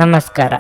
ನಮಸ್ಕಾರ.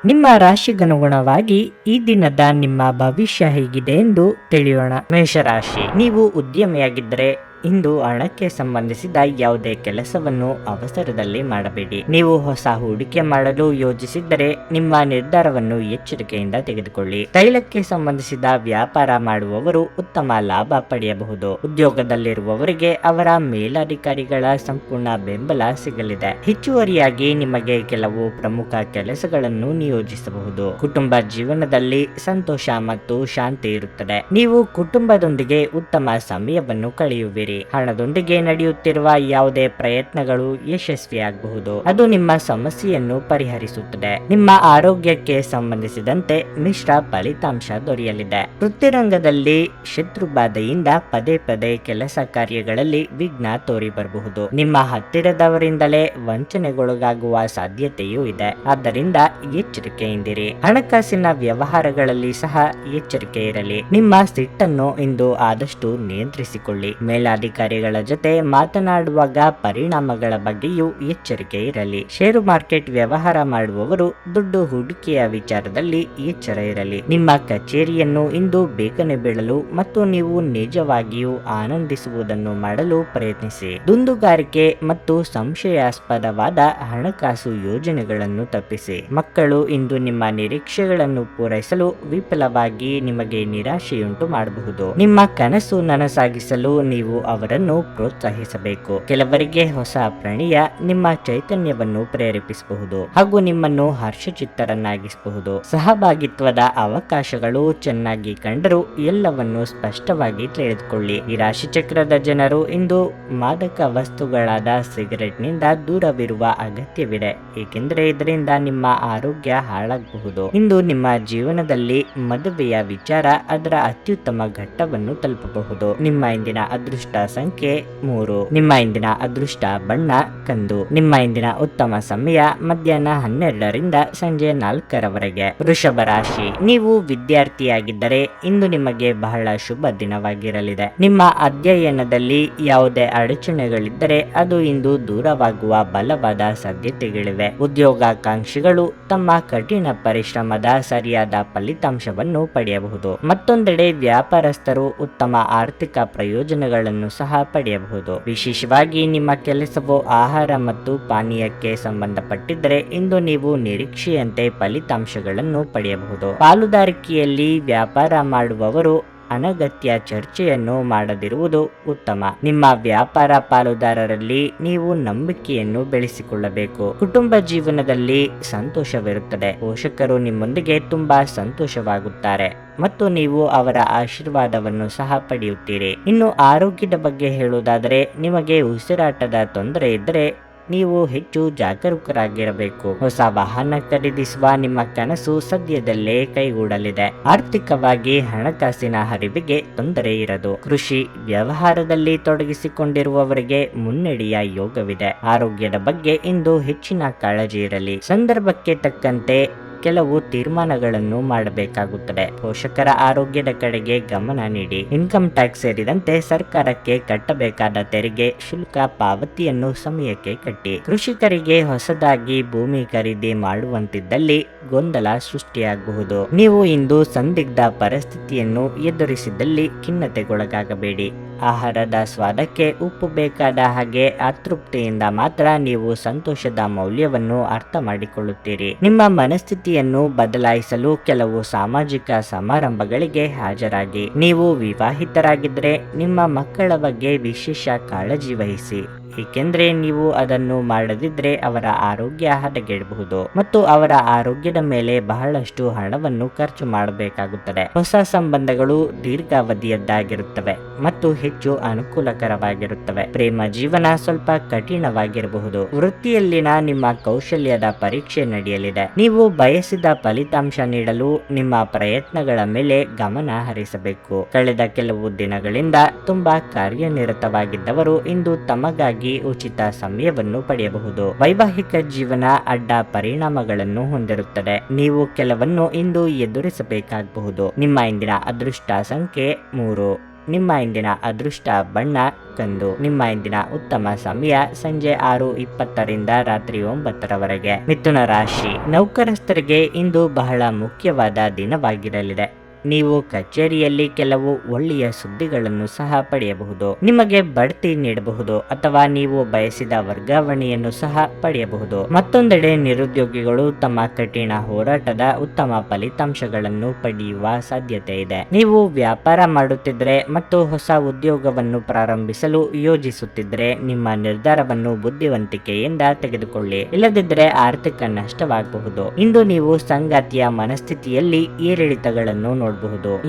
ನಿಮ್ಮ ರಾಶಿಗನುಗುಣವಾಗಿ ಈ ದಿನದ ನಿಮ್ಮ ಭವಿಷ್ಯ ಹೇಗಿದೆ ಎಂದು ತಿಳಿಯೋಣ. ಮೇಷರಾಶಿ, ನೀವು ಉದ್ಯಮಿಯಾಗಿದ್ದರೆ ಇಂದು ಹಣಕ್ಕೆ ಸಂಬಂಧಿಸಿದ ಯಾವುದೇ ಕೆಲಸವನ್ನು ಅವಸರದಲ್ಲಿ ಮಾಡಬೇಡಿ. ನೀವು ಹೊಸ ಹೂಡಿಕೆ ಮಾಡಲು ಯೋಜಿಸಿದ್ದರೆ ನಿಮ್ಮ ನಿರ್ಧಾರವನ್ನು ಎಚ್ಚರಿಕೆಯಿಂದ ತೆಗೆದುಕೊಳ್ಳಿ. ತೈಲಕ್ಕೆ ಸಂಬಂಧಿಸಿದ ವ್ಯಾಪಾರ ಮಾಡುವವರು ಉತ್ತಮ ಲಾಭ ಪಡೆಯಬಹುದು. ಉದ್ಯೋಗದಲ್ಲಿರುವವರಿಗೆ ಅವರ ಮೇಲಧಿಕಾರಿಗಳ ಸಂಪೂರ್ಣ ಬೆಂಬಲ ಸಿಗಲಿದೆ. ಹೆಚ್ಚುವರಿಯಾಗಿ ನಿಮಗೆ ಕೆಲವು ಪ್ರಮುಖ ಕೆಲಸಗಳನ್ನು ನಿಯೋಜಿಸಬಹುದು. ಕುಟುಂಬ ಜೀವನದಲ್ಲಿ ಸಂತೋಷ ಮತ್ತು ಶಾಂತಿ ಇರುತ್ತದೆ. ನೀವು ಕುಟುಂಬದೊಂದಿಗೆ ಉತ್ತಮ ಸಮಯವನ್ನು ಕಳೆಯುವಿರಿ. ಹಣದೊಂದಿಗೆ ನಡೆಯುತ್ತಿರುವ ಯಾವುದೇ ಪ್ರಯತ್ನಗಳು ಯಶಸ್ವಿಯಾಗಬಹುದು. ಅದು ನಿಮ್ಮ ಸಮಸ್ಯೆಯನ್ನು ಪರಿಹರಿಸುತ್ತದೆ. ನಿಮ್ಮ ಆರೋಗ್ಯಕ್ಕೆ ಸಂಬಂಧಿಸಿದಂತೆ ಮಿಶ್ರ ಫಲಿತಾಂಶ ದೊರೆಯಲಿದೆ. ವೃತ್ತಿರಂಗದಲ್ಲಿ ಶತ್ರುಬಾಧೆಯಿಂದ ಪದೇ ಪದೇ ಕೆಲಸ ಕಾರ್ಯಗಳಲ್ಲಿ ವಿಘ್ನ ತೋರಿ ಬರಬಹುದು. ನಿಮ್ಮ ಹತ್ತಿರದವರಿಂದಲೇ ವಂಚನೆಗೊಳಗಾಗುವ ಸಾಧ್ಯತೆಯೂ ಇದೆ. ಆದ್ದರಿಂದ ಎಚ್ಚರಿಕೆಯಿಂದಿರಿ. ಹಣಕಾಸಿನ ವ್ಯವಹಾರಗಳಲ್ಲಿ ಸಹ ಎಚ್ಚರಿಕೆ ಇರಲಿ. ನಿಮ್ಮ ಸಿಟ್ಟನ್ನು ಇಂದು ಆದಷ್ಟು ನಿಯಂತ್ರಿಸಿಕೊಳ್ಳಿ. ಅಧಿಕಾರಿಗಳ ಜೊತೆ ಮಾತನಾಡುವಾಗ ಪರಿಣಾಮಗಳ ಬಗ್ಗೆಯೂ ಎಚ್ಚರಿಕೆ ಇರಲಿ. ಷೇರು ಮಾರ್ಕೆಟ್ ವ್ಯವಹಾರ ಮಾಡುವವರು ದುಡ್ಡು ಹೂಡಿಕೆಯ ವಿಚಾರದಲ್ಲಿ ಎಚ್ಚರ ಇರಲಿ. ನಿಮ್ಮ ಕಚೇರಿಯನ್ನು ಇಂದು ಬೇಗನೆ ಬೀಳಲು ಮತ್ತು ನೀವು ನಿಜವಾಗಿಯೂ ಆನಂದಿಸುವುದನ್ನು ಮಾಡಲು ಪ್ರಯತ್ನಿಸಿ. ದುಂದುಗಾರಿಕೆ ಮತ್ತು ಸಂಶಯಾಸ್ಪದವಾದ ಹಣಕಾಸು ಯೋಜನೆಗಳನ್ನು ತಪ್ಪಿಸಿ. ಮಕ್ಕಳು ಇಂದು ನಿಮ್ಮ ನಿರೀಕ್ಷೆಗಳನ್ನು ಪೂರೈಸಲು ವಿಫಲವಾಗಿ ನಿಮಗೆ ನಿರಾಶೆಯುಂಟು ಮಾಡಬಹುದು. ನಿಮ್ಮ ಕನಸು ನನಸಾಗಿಸಲು ನೀವು ಅವರನ್ನು ಪ್ರೋತ್ಸಾಹಿಸಬೇಕು. ಕೆಲವರಿಗೆ ಹೊಸ ಪ್ರಣಯ ನಿಮ್ಮ ಚೈತನ್ಯವನ್ನು ಪ್ರೇರೇಪಿಸಬಹುದು ಹಾಗೂ ನಿಮ್ಮನ್ನು ಹರ್ಷಚಿತ್ತರನ್ನಾಗಿಸಬಹುದು. ಸಹಭಾಗಿತ್ವದ ಅವಕಾಶಗಳು ಚೆನ್ನಾಗಿ ಕಂಡರೂ ಎಲ್ಲವನ್ನು ಸ್ಪಷ್ಟವಾಗಿ ತಿಳಿದುಕೊಳ್ಳಿ. ಈ ರಾಶಿ ಚಕ್ರದ ಜನರು ಇಂದು ಮಾದಕ ವಸ್ತುಗಳಾದ ಸಿಗರೆಟ್ ನಿಂದ ದೂರವಿರುವ ಅಗತ್ಯವಿದೆ, ಏಕೆಂದರೆ ಇದರಿಂದ ನಿಮ್ಮ ಆರೋಗ್ಯ ಹಾಳಾಗಬಹುದು. ಇಂದು ನಿಮ್ಮ ಜೀವನದಲ್ಲಿ ಮದುವೆಯ ವಿಚಾರ ಅದರ ಅತ್ಯುತ್ತಮ ಘಟ್ಟವನ್ನು ತಲುಪಬಹುದು. ನಿಮ್ಮ ಇಂದಿನ ಅದೃಷ್ಟ ಸಂಖ್ಯೆ 3. ನಿಮ್ಮ ಇಂದಿನ ಅದೃಷ್ಟ ಬಣ್ಣ ಕಂದು. ನಿಮ್ಮ ಇಂದಿನ ಉತ್ತಮ ಸಮಯ ಮಧ್ಯಾಹ್ನ 12ರಿಂದ ಸಂಜೆ 4ರವರೆಗೆ. ವೃಷಭ ರಾಶಿ, ನೀವು ವಿದ್ಯಾರ್ಥಿಯಾಗಿದ್ದರೆ ಇಂದು ನಿಮಗೆ ಬಹಳ ಶುಭ ದಿನವಾಗಿರಲಿದೆ. ನಿಮ್ಮ ಅಧ್ಯಯನದಲ್ಲಿ ಯಾವುದೇ ಅಡಚಣೆಗಳಿದ್ದರೆ ಅದು ಇಂದು ದೂರವಾಗುವ ಬಲವಾದ ಸಾಧ್ಯತೆಗಳಿವೆ. ಉದ್ಯೋಗಾಕಾಂಕ್ಷಿಗಳು ತಮ್ಮ ಕಠಿಣ ಪರಿಶ್ರಮದ ಸರಿಯಾದ ಫಲಿತಾಂಶವನ್ನು ಪಡೆಯಬಹುದು. ಮತ್ತೊಂದೆಡೆ ವ್ಯಾಪಾರಸ್ಥರು ಉತ್ತಮ ಆರ್ಥಿಕ ಪ್ರಯೋಜನಗಳನ್ನು ಸಹ ಪಡೆಯಬಹುದು. ವಿಶೇಷವಾಗಿ ನಿಮ್ಮ ಕೆಲಸವು ಆಹಾರ ಮತ್ತು ಪಾನೀಯಕ್ಕೆ ಸಂಬಂಧಪಟ್ಟಿದ್ದರೆ ಇಂದು ನೀವು ನಿರೀಕ್ಷೆಯಂತೆ ಫಲಿತಾಂಶಗಳನ್ನು ಪಡೆಯಬಹುದು. ಪಾಲುದಾರಿಕೆಯಲ್ಲಿ ವ್ಯಾಪಾರ ಮಾಡುವವರು ಅನಗತ್ಯ ಚರ್ಚೆಯನ್ನು ಮಾಡದಿರುವುದು ಉತ್ತಮ. ನಿಮ್ಮ ವ್ಯಾಪಾರ ಪಾಲುದಾರರಲ್ಲಿ ನೀವು ನಂಬಿಕೆಯನ್ನು ಬೆಳೆಸಿಕೊಳ್ಳಬೇಕು. ಕುಟುಂಬ ಜೀವನದಲ್ಲಿ ಸಂತೋಷವಿರುತ್ತದೆ. ಪೋಷಕರು ನಿಮ್ಮೊಂದಿಗೆ ತುಂಬಾ ಸಂತೋಷವಾಗುತ್ತಾರೆ ಮತ್ತು ನೀವು ಅವರ ಆಶೀರ್ವಾದವನ್ನು ಸಹ ಪಡೆಯುತ್ತೀರಿ. ಇನ್ನು ಆರೋಗ್ಯದ ಬಗ್ಗೆ ಹೇಳುವುದಾದರೆ, ನಿಮಗೆ ಉಸಿರಾಟದ ತೊಂದರೆ ಇದ್ದರೆ ನೀವು ಹೆಚ್ಚು ಜಾಗರೂಕರಾಗಿರಬೇಕು. ಹೊಸ ವಾಹನ ಖರೀದಿಸುವ ನಿಮ್ಮ ಕನಸು ಸದ್ಯದಲ್ಲೇ ಕೈಗೂಡಲಿದೆ. ಆರ್ಥಿಕವಾಗಿ ಹಣಕಾಸಿನ ಹರಿವಿಗೆ ತೊಂದರೆ ಇರದು. ಕೃಷಿ ವ್ಯವಹಾರದಲ್ಲಿ ತೊಡಗಿಸಿಕೊಂಡಿರುವವರಿಗೆ ಮುನ್ನಡೆಯ ಯೋಗವಿದೆ. ಆರೋಗ್ಯದ ಬಗ್ಗೆ ಇಂದು ಹೆಚ್ಚಿನ ಕಾಳಜಿ ಇರಲಿ. ಸಂದರ್ಭಕ್ಕೆ ತಕ್ಕಂತೆ ಕೆಲವು ತೀರ್ಮಾನಗಳನ್ನು ಮಾಡಬೇಕಾಗುತ್ತದೆ. ಪೋಷಕರ ಆರೋಗ್ಯದ ಕಡೆಗೆ ಗಮನ ನೀಡಿ. ಇನ್ಕಮ್ ಟ್ಯಾಕ್ಸ್ ಸೇರಿದಂತೆ ಸರ್ಕಾರಕ್ಕೆ ಕಟ್ಟಬೇಕಾದ ತೆರಿಗೆ ಶುಲ್ಕ ಪಾವತಿಯನ್ನು ಸಮಯಕ್ಕೆ ಕಟ್ಟಿ. ಕೃಷಿಕರಿಗೆ ಹೊಸದಾಗಿ ಭೂಮಿ ಖರೀದಿ ಮಾಡುವಂತಿದ್ದಲ್ಲಿ ಗೊಂದಲ ಸೃಷ್ಟಿಯಾಗಬಹುದು. ನೀವು ಇಂದು ಸಂದಿಗ್ಧ ಪರಿಸ್ಥಿತಿಯನ್ನು ಎದುರಿಸಿದಲ್ಲಿ ಖಿನ್ನತೆಗೊಳಗಾಗಬೇಡಿ. ಆಹಾರದ ಸ್ವಾದಕ್ಕೆ ಉಪ್ಪು ಬೇಕಾದ ಹಾಗೆ ಅತೃಪ್ತಿಯಿಂದ ಮಾತ್ರ ನೀವು ಸಂತೋಷದ ಮೌಲ್ಯವನ್ನು ಅರ್ಥ ಮಾಡಿಕೊಳ್ಳುತ್ತೀರಿ. ನಿಮ್ಮ ಮನಸ್ಥಿತಿಯನ್ನು ಬದಲಾಯಿಸಲು ಕೆಲವು ಸಾಮಾಜಿಕ ಸಮಾರಂಭಗಳಿಗೆ ಹಾಜರಾಗಿ. ನೀವು ವಿವಾಹಿತರಾಗಿದ್ದರೆ ನಿಮ್ಮ ಮಕ್ಕಳ ಬಗ್ಗೆ ವಿಶೇಷ ಕಾಳಜಿ ವಹಿಸಿ, ಏಕೆಂದರೆ ನೀವು ಅದನ್ನು ಮಾಡದಿದ್ದರೆ ಅವರ ಆರೋಗ್ಯ ಹದಗೆಡಬಹುದು ಮತ್ತು ಅವರ ಆರೋಗ್ಯದ ಮೇಲೆ ಬಹಳಷ್ಟು ಹಣವನ್ನು ಖರ್ಚು ಮಾಡಬೇಕಾಗುತ್ತದೆ. ಹೊಸ ಸಂಬಂಧಗಳು ದೀರ್ಘಾವಧಿಯದ್ದಾಗಿರುತ್ತವೆ ಮತ್ತು ಹೆಚ್ಚು ಅನುಕೂಲಕರವಾಗಿರುತ್ತವೆ. ಪ್ರೇಮ ಜೀವನ ಸ್ವಲ್ಪ ಕಠಿಣವಾಗಿರಬಹುದು. ವೃತ್ತಿಯಲ್ಲಿನ ನಿಮ್ಮ ಕೌಶಲ್ಯದ ಪರೀಕ್ಷೆ ನಡೆಯಲಿದೆ. ನೀವು ಬಯಸಿದ ಫಲಿತಾಂಶ ನೀಡಲು ನಿಮ್ಮ ಪ್ರಯತ್ನಗಳ ಮೇಲೆ ಗಮನ ಹರಿಸಬೇಕು. ಕಳೆದ ಕೆಲವು ದಿನಗಳಿಂದ ತುಂಬಾ ಕಾರ್ಯನಿರತವಾಗಿದ್ದವರು ಇಂದು ತಮಗಾಗಿ ಉಚಿತ ಸಮಯವನ್ನು ಪಡೆಯಬಹುದು. ವೈವಾಹಿಕ ಜೀವನ ಅಡ್ಡ ಪರಿಣಾಮಗಳನ್ನು ಹೊಂದಿರುತ್ತದೆ. ನೀವು ಕೆಲವನ್ನು ಇಂದು ಎದುರಿಸಬೇಕಾಗಬಹುದು. ನಿಮ್ಮ ಇಂದಿನ ಅದೃಷ್ಟ ಸಂಖ್ಯೆ 3. ನಿಮ್ಮ ಇಂದಿನ ಅದೃಷ್ಟ ಬಣ್ಣ ಕಂದು. ನಿಮ್ಮ ಇಂದಿನ ಉತ್ತಮ ಸಮಯ ಸಂಜೆ 6:20ರಿಂದ ರಾತ್ರಿ 9ರವರೆಗೆ. ಮಿಥುನ ರಾಶಿ, ನೌಕರಸ್ಥರಿಗೆ ಇಂದು ಬಹಳ ಮುಖ್ಯವಾದ ದಿನವಾಗಿರಲಿದೆ. ನೀವು ಕಚೇರಿಯಲ್ಲಿ ಕೆಲವು ಒಳ್ಳೆಯ ಸುದ್ದಿಗಳನ್ನು ಸಹ ಪಡೆಯಬಹುದು. ನಿಮಗೆ ಬಡ್ತಿ ನೀಡಬಹುದು ಅಥವಾ ನೀವು ಬಯಸಿದ ವರ್ಗಾವಣೆಯನ್ನು ಸಹ ಪಡೆಯಬಹುದು. ಮತ್ತೊಂದೆಡೆ ನಿರುದ್ಯೋಗಿಗಳು ತಮ್ಮ ಕಠಿಣ ಹೋರಾಟದ ಉತ್ತಮ ಫಲಿತಾಂಶಗಳನ್ನು ಪಡೆಯುವ ಸಾಧ್ಯತೆ ಇದೆ. ನೀವು ವ್ಯಾಪಾರ ಮಾಡುತ್ತಿದ್ದರೆ ಮತ್ತು ಹೊಸ ಉದ್ಯೋಗವನ್ನು ಪ್ರಾರಂಭಿಸಲು ಯೋಜಿಸುತ್ತಿದ್ದರೆ ನಿಮ್ಮ ನಿರ್ಧಾರವನ್ನು ಬುದ್ಧಿವಂತಿಕೆಯಿಂದ ತೆಗೆದುಕೊಳ್ಳಿ. ಇಲ್ಲದಿದ್ದರೆ ಆರ್ಥಿಕ ನಷ್ಟವಾಗಬಹುದು. ಇಂದು ನೀವು ಸಂಗಾತಿಯ ಮನಸ್ಥಿತಿಯಲ್ಲಿ ಏರಿಳಿತಗಳನ್ನು ನೋಡಬಹುದು.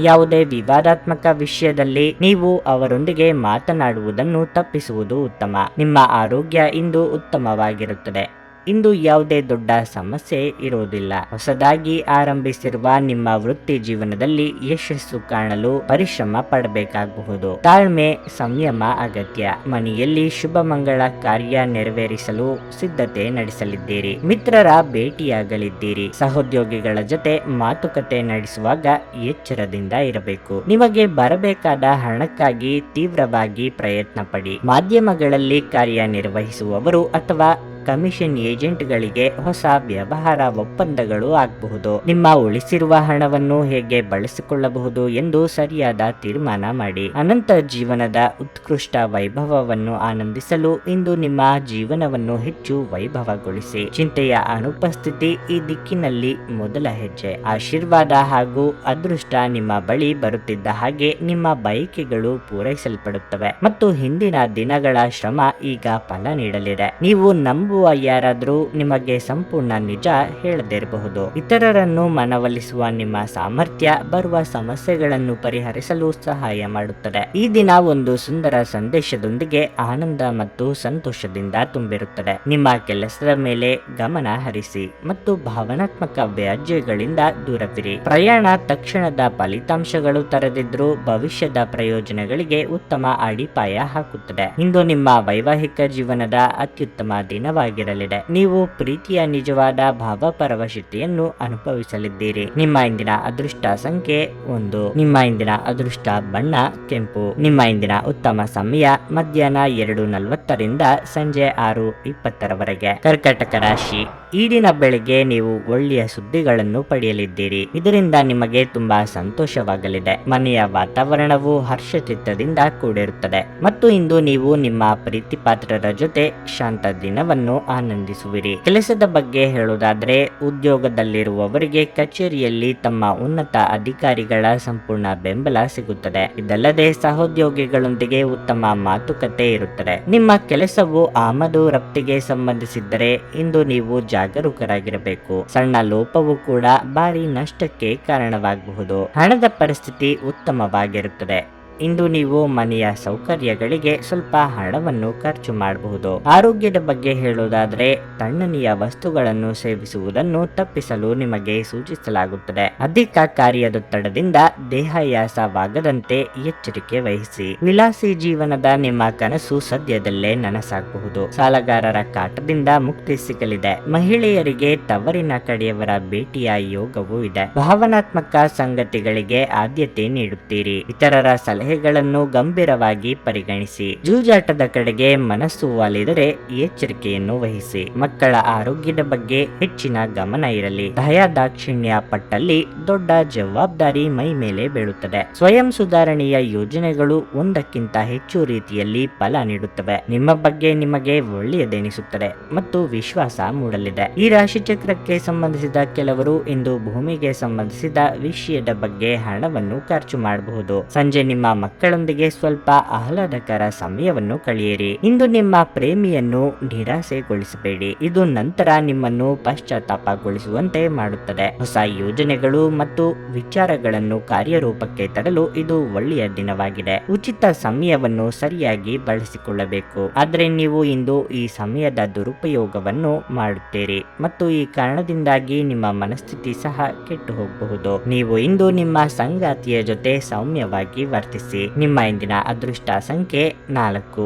ಯಾವುದೇ ವಿವಾದಾತ್ಮಕ ವಿಷಯದಲ್ಲಿ ನೀವು ಅವರೊಂದಿಗೆ ಮಾತನಾಡುವುದನ್ನು ತಪ್ಪಿಸುವುದು ಉತ್ತಮ. ನಿಮ್ಮ ಆರೋಗ್ಯ ಇಂದು ಉತ್ತಮವಾಗಿರುತ್ತದೆ. ಇಂದು ಯಾವುದೇ ದೊಡ್ಡ ಸಮಸ್ಯೆ ಇರುವುದಿಲ್ಲ. ಹೊಸದಾಗಿ ಆರಂಭಿಸಿರುವ ನಿಮ್ಮ ವೃತ್ತಿ ಜೀವನದಲ್ಲಿ ಯಶಸ್ಸು ಕಾಣಲು ಪರಿಶ್ರಮ ಪಡಬೇಕಾಗಬಹುದು. ತಾಳ್ಮೆ, ಸಂಯಮ ಅಗತ್ಯ. ಮನೆಯಲ್ಲಿ ಶುಭ ಮಂಗಳ ಕಾರ್ಯ ನೆರವೇರಿಸಲು ಸಿದ್ಧತೆ ನಡೆಸಲಿದ್ದೀರಿ. ಮಿತ್ರರ ಭೇಟಿಯಾಗಲಿದ್ದೀರಿ. ಸಹೋದ್ಯೋಗಿಗಳ ಜೊತೆ ಮಾತುಕತೆ ನಡೆಸುವಾಗ ಎಚ್ಚರದಿಂದ ಇರಬೇಕು. ನಿಮಗೆ ಬರಬೇಕಾದ ಹಣಕ್ಕಾಗಿ ತೀವ್ರವಾಗಿ ಪ್ರಯತ್ನ ಪಡಿ. ಮಾಧ್ಯಮಗಳಲ್ಲಿ ಕಾರ್ಯನಿರ್ವಹಿಸುವವರು ಅಥವಾ ಕಮಿಷನ್ ಏಜೆಂಟ್ಗಳಿಗೆ ಹೊಸ ವ್ಯವಹಾರ ಒಪ್ಪಂದಗಳು ಆಗಬಹುದು. ನಿಮ್ಮ ಉಳಿಸಿರುವ ಹಣವನ್ನು ಹೇಗೆ ಬಳಸಿಕೊಳ್ಳಬಹುದು ಎಂದು ಸರಿಯಾದ ತೀರ್ಮಾನ ಮಾಡಿ. ಅನಂತ ಜೀವನದ ಉತ್ಕೃಷ್ಟ ವೈಭವವನ್ನು ಆನಂದಿಸಲು ಇಂದು ನಿಮ್ಮ ಜೀವನವನ್ನು ಹೆಚ್ಚು ವೈಭವಗೊಳಿಸಿ. ಚಿಂತೆಯ ಅನುಪಸ್ಥಿತಿ ಈ ದಿಕ್ಕಿನಲ್ಲಿ ಮೊದಲ ಹೆಜ್ಜೆ. ಆಶೀರ್ವಾದ ಹಾಗೂ ಅದೃಷ್ಟ ನಿಮ್ಮ ಬಳಿ ಬರುತ್ತಿದ್ದ ಹಾಗೆ ನಿಮ್ಮ ಬಯಕೆಗಳು ಪೂರೈಸಲ್ಪಡುತ್ತವೆ ಮತ್ತು ಹಿಂದಿನ ದಿನಗಳ ಶ್ರಮ ಈಗ ಫಲ ನೀಡಲಿದೆ. ನೀವು ನಂಬುವ ಯಾರಾದರೂ ನಿಮಗೆ ಸಂಪೂರ್ಣ ನಿಜ ಹೇಳದಿರಬಹುದು. ಇತರರನ್ನು ಮನವೊಲಿಸುವ ನಿಮ್ಮ ಸಾಮರ್ಥ್ಯ ಬರುವ ಸಮಸ್ಯೆಗಳನ್ನು ಪರಿಹರಿಸಲು ಸಹಾಯ ಮಾಡುತ್ತದೆ. ಈ ದಿನ ಒಂದು ಸುಂದರ ಸಂದೇಶದೊಂದಿಗೆ ಆನಂದ ಮತ್ತು ಸಂತೋಷದಿಂದ ತುಂಬಿರುತ್ತದೆ. ನಿಮ್ಮ ಕೆಲಸದ ಮೇಲೆ ಗಮನ ಹರಿಸಿ ಮತ್ತು ಭಾವನಾತ್ಮಕ ವ್ಯಾಜ್ಯಗಳಿಂದ ದೂರವಿರಿ. ಪ್ರಯಾಣ ತಕ್ಷಣದ ಫಲಿತಾಂಶಗಳು ತರದಿದ್ರೂ ಭವಿಷ್ಯದ ಪ್ರಯೋಜನಗಳಿಗೆ ಉತ್ತಮ ಅಡಿಪಾಯ ಹಾಕುತ್ತದೆ. ಇಂದು ನಿಮ್ಮ ವೈವಾಹಿಕ ಜೀವನದ ಅತ್ಯುತ್ತಮ ದಿನವಾಗಿರಲಿದೆ. ನೀವು ಪ್ರೀತಿಯ ನಿಜವಾದ ಭಾವಪರವಶತೆಯನ್ನು ಅನುಭವಿಸಲಿದ್ದೀರಿ. ನಿಮ್ಮ ಇಂದಿನ ಅದೃಷ್ಟ ಸಂಖ್ಯೆ 1. ನಿಮ್ಮ ಇಂದಿನ ಅದೃಷ್ಟ ಬಣ್ಣ ಕೆಂಪು. ನಿಮ್ಮ ಇಂದಿನ ಉತ್ತಮ ಸಮಯ ಮಧ್ಯಾಹ್ನ 2:40ರಿಂದ ಸಂಜೆ 6:20ರವರೆಗೆ. ಕರ್ಕಾಟಕ ರಾಶಿ, ಈ ದಿನ ಬೆಳಿಗ್ಗೆ ನೀವು ಒಳ್ಳೆಯ ಸುದ್ದಿಗಳನ್ನು ಪಡೆಯಲಿದ್ದೀರಿ. ಇದರಿಂದ ನಿಮಗೆ ತುಂಬಾ ಸಂತೋಷವಾಗಲಿದೆ. ಮನೆಯ ವಾತಾವರಣವು ಹರ್ಷಚಿತ್ತದಿಂದ ಕೂಡಿರುತ್ತದೆ ಮತ್ತು ಇಂದು ನೀವು ನಿಮ್ಮ ಪ್ರೀತಿಪಾತ್ರರ ಜೊತೆ ಶಾಂತ ದಿನವನ್ನು ಆನಂದಿಸುವಿರಿ. ಕೆಲಸದ ಬಗ್ಗೆ ಹೇಳುವುದಾದರೆ ಉದ್ಯೋಗದಲ್ಲಿರುವವರಿಗೆ ಕಚೇರಿಯಲ್ಲಿ ತಮ್ಮ ಉನ್ನತ ಅಧಿಕಾರಿಗಳ ಸಂಪೂರ್ಣ ಬೆಂಬಲ ಸಿಗುತ್ತದೆ. ಇದಲ್ಲದೆ ಸಹೋದ್ಯೋಗಿಗಳೊಂದಿಗೆ ಉತ್ತಮ ಮಾತುಕತೆ ಇರುತ್ತದೆ. ನಿಮ್ಮ ಕೆಲಸವು ಆಮದು ರಫ್ತಿಗೆ ಸಂಬಂಧಿಸಿದ್ದರೆ ಇಂದು ನೀವು ಜಾಗರೂಕರಾಗಿರಬೇಕು. ಸಣ್ಣ ಲೋಪವು ಕೂಡ ಭಾರಿ ನಷ್ಟಕ್ಕೆ ಕಾರಣವಾಗಬಹುದು. ಹಣದ ಪರಿಸ್ಥಿತಿ ಉತ್ತಮವಾಗಿರುತ್ತದೆ. ಇಂದು ನೀವು ಮನೆಯ ಸೌಕರ್ಯಗಳಿಗೆ ಸ್ವಲ್ಪ ಹಣವನ್ನು ಖರ್ಚು ಮಾಡಬಹುದು. ಆರೋಗ್ಯದ ಬಗ್ಗೆ ಹೇಳುವುದಾದರೆ ತಣ್ಣನೆಯ ವಸ್ತುಗಳನ್ನು ಸೇವಿಸುವುದನ್ನು ತಪ್ಪಿಸಲು ನಿಮಗೆ ಸೂಚಿಸಲಾಗುತ್ತದೆ. ಅಧಿಕ ಕಾರ್ಯದೊತ್ತಡದಿಂದ ದೇಹಾಯಾಸವಾಗದಂತೆ ಎಚ್ಚರಿಕೆ ವಹಿಸಿ. ವಿಲಾಸಿ ಜೀವನದ ನಿಮ್ಮ ಕನಸು ಸದ್ಯದಲ್ಲೇ ನನಸಾಗಬಹುದು. ಸಾಲಗಾರರ ಕಾಟದಿಂದ ಮುಕ್ತಿ ಸಿಗಲಿದೆ. ಮಹಿಳೆಯರಿಗೆ ತವರಿನ ಕಡೆಯವರ ಭೇಟಿಯ ಯೋಗವೂ ಇದೆ. ಭಾವನಾತ್ಮಕ ಸಂಗತಿಗಳಿಗೆ ಆದ್ಯತೆ ನೀಡುತ್ತೀರಿ. ಇತರರ ಸಲಹೆಗಳನ್ನು ಗಂಭೀರವಾಗಿ ಪರಿಗಣಿಸಿ. ಜೂಜಾಟದ ಕಡೆಗೆ ಮನಸ್ಸು ವಾಲಿದರೆ ಎಚ್ಚರಿಕೆಯನ್ನು ವಹಿಸಿ. ಮಕ್ಕಳ ಆರೋಗ್ಯದ ಬಗ್ಗೆ ಹೆಚ್ಚಿನ ಗಮನ ಇರಲಿ. ದಯಾದಾಕ್ಷಿಣ್ಯ ಪಟ್ಟಲ್ಲಿ ದೊಡ್ಡ ಜವಾಬ್ದಾರಿ ಮೈ ಮೇಲೆ ಬೀಳುತ್ತದೆ. ಸ್ವಯಂ ಸುಧಾರಣೆಯ ಯೋಜನೆಗಳು ಒಂದಕ್ಕಿಂತ ಹೆಚ್ಚು ರೀತಿಯಲ್ಲಿ ಫಲ ನೀಡುತ್ತವೆ. ನಿಮ್ಮ ಬಗ್ಗೆ ನಿಮಗೆ ಒಳ್ಳೆಯದೆನಿಸುತ್ತದೆ ಮತ್ತು ವಿಶ್ವಾಸ ಮೂಡಲಿದೆ. ಈ ರಾಶಿ ಚಕ್ರಕ್ಕೆ ಸಂಬಂಧಿಸಿದ ಕೆಲವರು ಇಂದು ಭೂಮಿಗೆ ಸಂಬಂಧಿಸಿದ ವಿಷಯದ ಬಗ್ಗೆ ಹಣವನ್ನು ಖರ್ಚು ಮಾಡಬಹುದು. ಸಂಜೆ ನಿಮ್ಮ ಮಕ್ಕಳೊಂದಿಗೆ ಸ್ವಲ್ಪ ಆಹ್ಲಾದಕರ ಸಮಯವನ್ನು ಕಳೆಯಿರಿ. ಇಂದು ನಿಮ್ಮ ಪ್ರೇಮಿಯನ್ನು ನಿರಾಸೆಗೊಳಿಸಬೇಡಿ. ಇದು ನಂತರ ನಿಮ್ಮನ್ನು ಪಶ್ಚಾತ್ತಾಪಗೊಳಿಸುವಂತೆ ಮಾಡುತ್ತದೆ. ಹೊಸ ಯೋಜನೆಗಳು ಮತ್ತು ವಿಚಾರಗಳನ್ನು ಕಾರ್ಯರೂಪಕ್ಕೆ ತರಲು ಇದು ಒಳ್ಳೆಯ ದಿನವಾಗಿದೆ. ಉಚಿತ ಸಮಯವನ್ನು ಸರಿಯಾಗಿ ಬಳಸಿಕೊಳ್ಳಬೇಕು. ಆದರೆ ನೀವು ಇಂದು ಈ ಸಮಯದ ದುರುಪಯೋಗವನ್ನು ಮಾಡುತ್ತೀರಿ ಮತ್ತು ಈ ಕಾರಣದಿಂದಾಗಿ ನಿಮ್ಮ ಮನಸ್ಥಿತಿ ಸಹ ಕೆಟ್ಟು ಹೋಗಬಹುದು. ನೀವು ಇಂದು ನಿಮ್ಮ ಸಂಗಾತಿಯ ಜೊತೆ ಸೌಮ್ಯವಾಗಿ ವರ್ತಿಸಿ. ನಿಮ್ಮ ಇಂದಿನ ಅದೃಷ್ಟ ಸಂಖ್ಯೆ 4.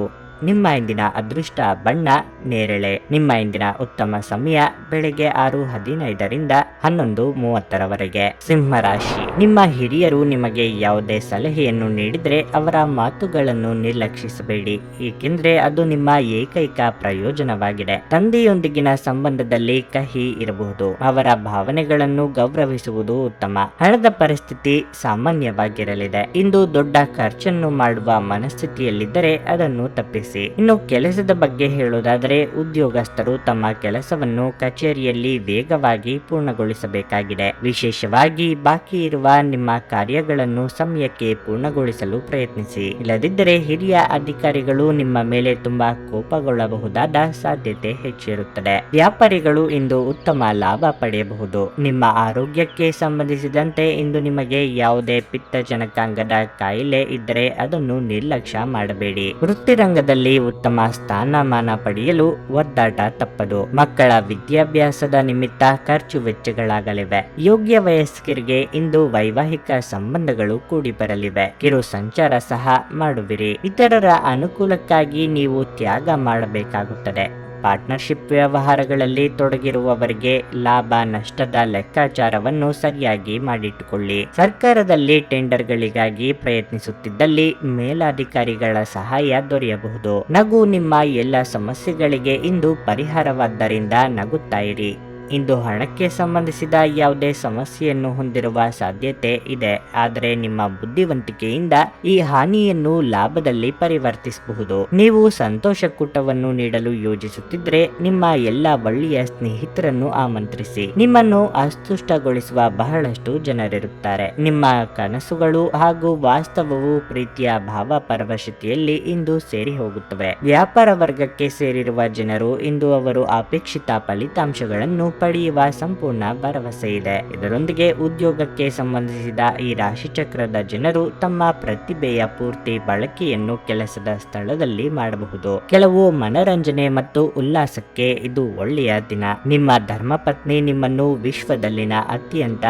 ನಿಮ್ಮ ಇಂದಿನ ಅದೃಷ್ಟ ಬಣ್ಣ ನೇರಳೆ. ನಿಮ್ಮ ಇಂದಿನ ಉತ್ತಮ ಸಮಯ ಬೆಳಗ್ಗೆ 6:15ರಿಂದ 11:30ರವರೆಗೆ. ಸಿಂಹ ರಾಶಿ, ನಿಮ್ಮ ಹಿರಿಯರು ನಿಮಗೆ ಯಾವುದೇ ಸಲಹೆಯನ್ನು ನೀಡಿದ್ರೆ ಅವರ ಮಾತುಗಳನ್ನು ನಿರ್ಲಕ್ಷಿಸಬೇಡಿ, ಏಕೆಂದ್ರೆ ಅದು ನಿಮ್ಮ ಏಕೈಕ ಪ್ರಯೋಜನವಾಗಿದೆ. ತಂದೆಯೊಂದಿಗಿನ ಸಂಬಂಧದಲ್ಲಿ ಕಹಿ ಇರಬಹುದು, ಅವರ ಭಾವನೆಗಳನ್ನು ಗೌರವಿಸುವುದು ಉತ್ತಮ. ಹಣದ ಪರಿಸ್ಥಿತಿ ಸಾಮಾನ್ಯವಾಗಿರಲಿದೆ. ಇಂದು ದೊಡ್ಡ ಖರ್ಚನ್ನು ಮಾಡುವ ಮನಸ್ಥಿತಿಯಲ್ಲಿದ್ದರೆ ಅದನ್ನು ತಪ್ಪಿಸಿ. ಇನ್ನು ಕೆಲಸದ ಬಗ್ಗೆ ಹೇಳುವುದಾದರೆ, ಉದ್ಯೋಗಸ್ಥರು ತಮ್ಮ ಕೆಲಸವನ್ನು ಕಚೇರಿಯಲ್ಲಿ ವೇಗವಾಗಿ ಪೂರ್ಣಗೊಳಿಸಬೇಕಾಗಿದೆ. ವಿಶೇಷವಾಗಿ ಬಾಕಿ ಇರುವ ನಿಮ್ಮ ಕಾರ್ಯಗಳನ್ನು ಸಮಯಕ್ಕೆ ಪೂರ್ಣಗೊಳಿಸಲು ಪ್ರಯತ್ನಿಸಿ. ಇಲ್ಲದಿದ್ದರೆ ಹಿರಿಯ ಅಧಿಕಾರಿಗಳು ನಿಮ್ಮ ಮೇಲೆ ತುಂಬಾ ಕೋಪಗೊಳ್ಳಬಹುದಾದ ಸಾಧ್ಯತೆ ಹೆಚ್ಚಿರುತ್ತದೆ. ವ್ಯಾಪಾರಿಗಳು ಇಂದು ಉತ್ತಮ ಲಾಭ ಪಡೆಯಬಹುದು. ನಿಮ್ಮ ಆರೋಗ್ಯಕ್ಕೆ ಸಂಬಂಧಿಸಿದಂತೆ ಇಂದು ನಿಮಗೆ ಯಾವುದೇ ಪಿತ್ತಜನಕಾಂಗದ ಕಾಯಿಲೆ ಇದ್ದರೆ ಅದನ್ನು ನಿರ್ಲಕ್ಷ್ಯ ಮಾಡಬೇಡಿ. ವೃತ್ತಿರಂಗದಲ್ಲಿ ಉತ್ತಮ ಸ್ಥಾನಮಾನ ಪಡೆಯಲು ಒದ್ದಾಟ ತಪ್ಪದು. ಮಕ್ಕಳ ವಿದ್ಯಾಭ್ಯಾಸದ ನಿಮಿತ್ತ ಖರ್ಚು ವೆಚ್ಚಗಳಾಗಲಿವೆ. ಯೋಗ್ಯ ವಯಸ್ಕರಿಗೆ ಇಂದು ವೈವಾಹಿಕ ಸಂಬಂಧಗಳು ಕೂಡಿ ಬರಲಿವೆ. ಕಿರು ಸಂಚಾರ ಸಹ ಮಾಡುವಿರಿ. ಇತರರ ಅನುಕೂಲಕ್ಕಾಗಿ ನೀವು ತ್ಯಾಗ ಮಾಡಬೇಕಾಗುತ್ತದೆ. ಪಾರ್ಟ್ನರ್ಶಿಪ್ ವ್ಯವಹಾರಗಳಲ್ಲಿ ತೊಡಗಿರುವವರಿಗೆ ಲಾಭ ನಷ್ಟದ ಲೆಕ್ಕಾಚಾರವನ್ನು ಸರಿಯಾಗಿ ಮಾಡಿಟ್ಟುಕೊಳ್ಳಿ. ಸರ್ಕಾರದಲ್ಲಿ ಟೆಂಡರ್ಗಳಿಗಾಗಿ ಪ್ರಯತ್ನಿಸುತ್ತಿದ್ದಲ್ಲಿ ಮೇಲಾಧಿಕಾರಿಗಳ ಸಹಾಯ ದೊರೆಯಬಹುದು. ನಗು ನಿಮ್ಮ ಎಲ್ಲ ಸಮಸ್ಯೆಗಳಿಗೆ ಇಂದು ಪರಿಹಾರವಾದ್ದರಿಂದ ನಗುತ್ತಾ ಇರಿ. ಇಂದು ಹಣಕ್ಕೆ ಸಂಬಂಧಿಸಿದ ಯಾವುದೇ ಸಮಸ್ಯೆಯನ್ನು ಹೊಂದಿರುವ ಸಾಧ್ಯತೆ ಇದೆ, ಆದರೆ ನಿಮ್ಮ ಬುದ್ಧಿವಂತಿಕೆಯಿಂದ ಈ ಹಾನಿಯನ್ನು ಲಾಭದಲ್ಲಿ ಪರಿವರ್ತಿಸಬಹುದು. ನೀವು ಸಂತೋಷಕೂಟವನ್ನು ನೀಡಲು ಯೋಜಿಸುತ್ತಿದ್ರೆ ನಿಮ್ಮ ಎಲ್ಲ ಒಳ್ಳೆಯ ಸ್ನೇಹಿತರನ್ನು ಆಮಂತ್ರಿಸಿ. ನಿಮ್ಮನ್ನು ಅಸ್ತುಷ್ಟಗೊಳಿಸುವ ಬಹಳಷ್ಟು ಜನರಿರುತ್ತಾರೆ. ನಿಮ್ಮ ಕನಸುಗಳು ಹಾಗೂ ವಾಸ್ತವವು ಪ್ರೀತಿಯ ಭಾವಪರವಶತೆಯಲ್ಲಿ ಇಂದು ಸೇರಿ ಹೋಗುತ್ತವೆ. ವ್ಯಾಪಾರ ವರ್ಗಕ್ಕೆ ಸೇರಿರುವ ಜನರು ಇಂದು ಅವರು ಅಪೇಕ್ಷಿತ ಫಲಿತಾಂಶಗಳನ್ನು ಪಡೆಯುವ ಸಂಪೂರ್ಣ ಭರವಸೆ ಇದೆ. ಇದರೊಂದಿಗೆ ಉದ್ಯೋಗಕ್ಕೆ ಸಂಬಂಧಿಸಿದ ಈ ರಾಶಿಚಕ್ರದ ಜನರು ತಮ್ಮ ಪ್ರತಿಭೆಯ ಪೂರ್ತಿ ಬಳಕೆಯನ್ನು ಕೆಲಸದ ಸ್ಥಳದಲ್ಲಿ ಮಾಡಬಹುದು. ಕೆಲವು ಮನರಂಜನೆ ಮತ್ತು ಉಲ್ಲಾಸಕ್ಕೆ ಇದು ಒಳ್ಳೆಯ ದಿನ. ನಿಮ್ಮ ಧರ್ಮಪತ್ನಿ ನಿಮ್ಮನ್ನು ವಿಶ್ವದಲ್ಲಿನ ಅತ್ಯಂತ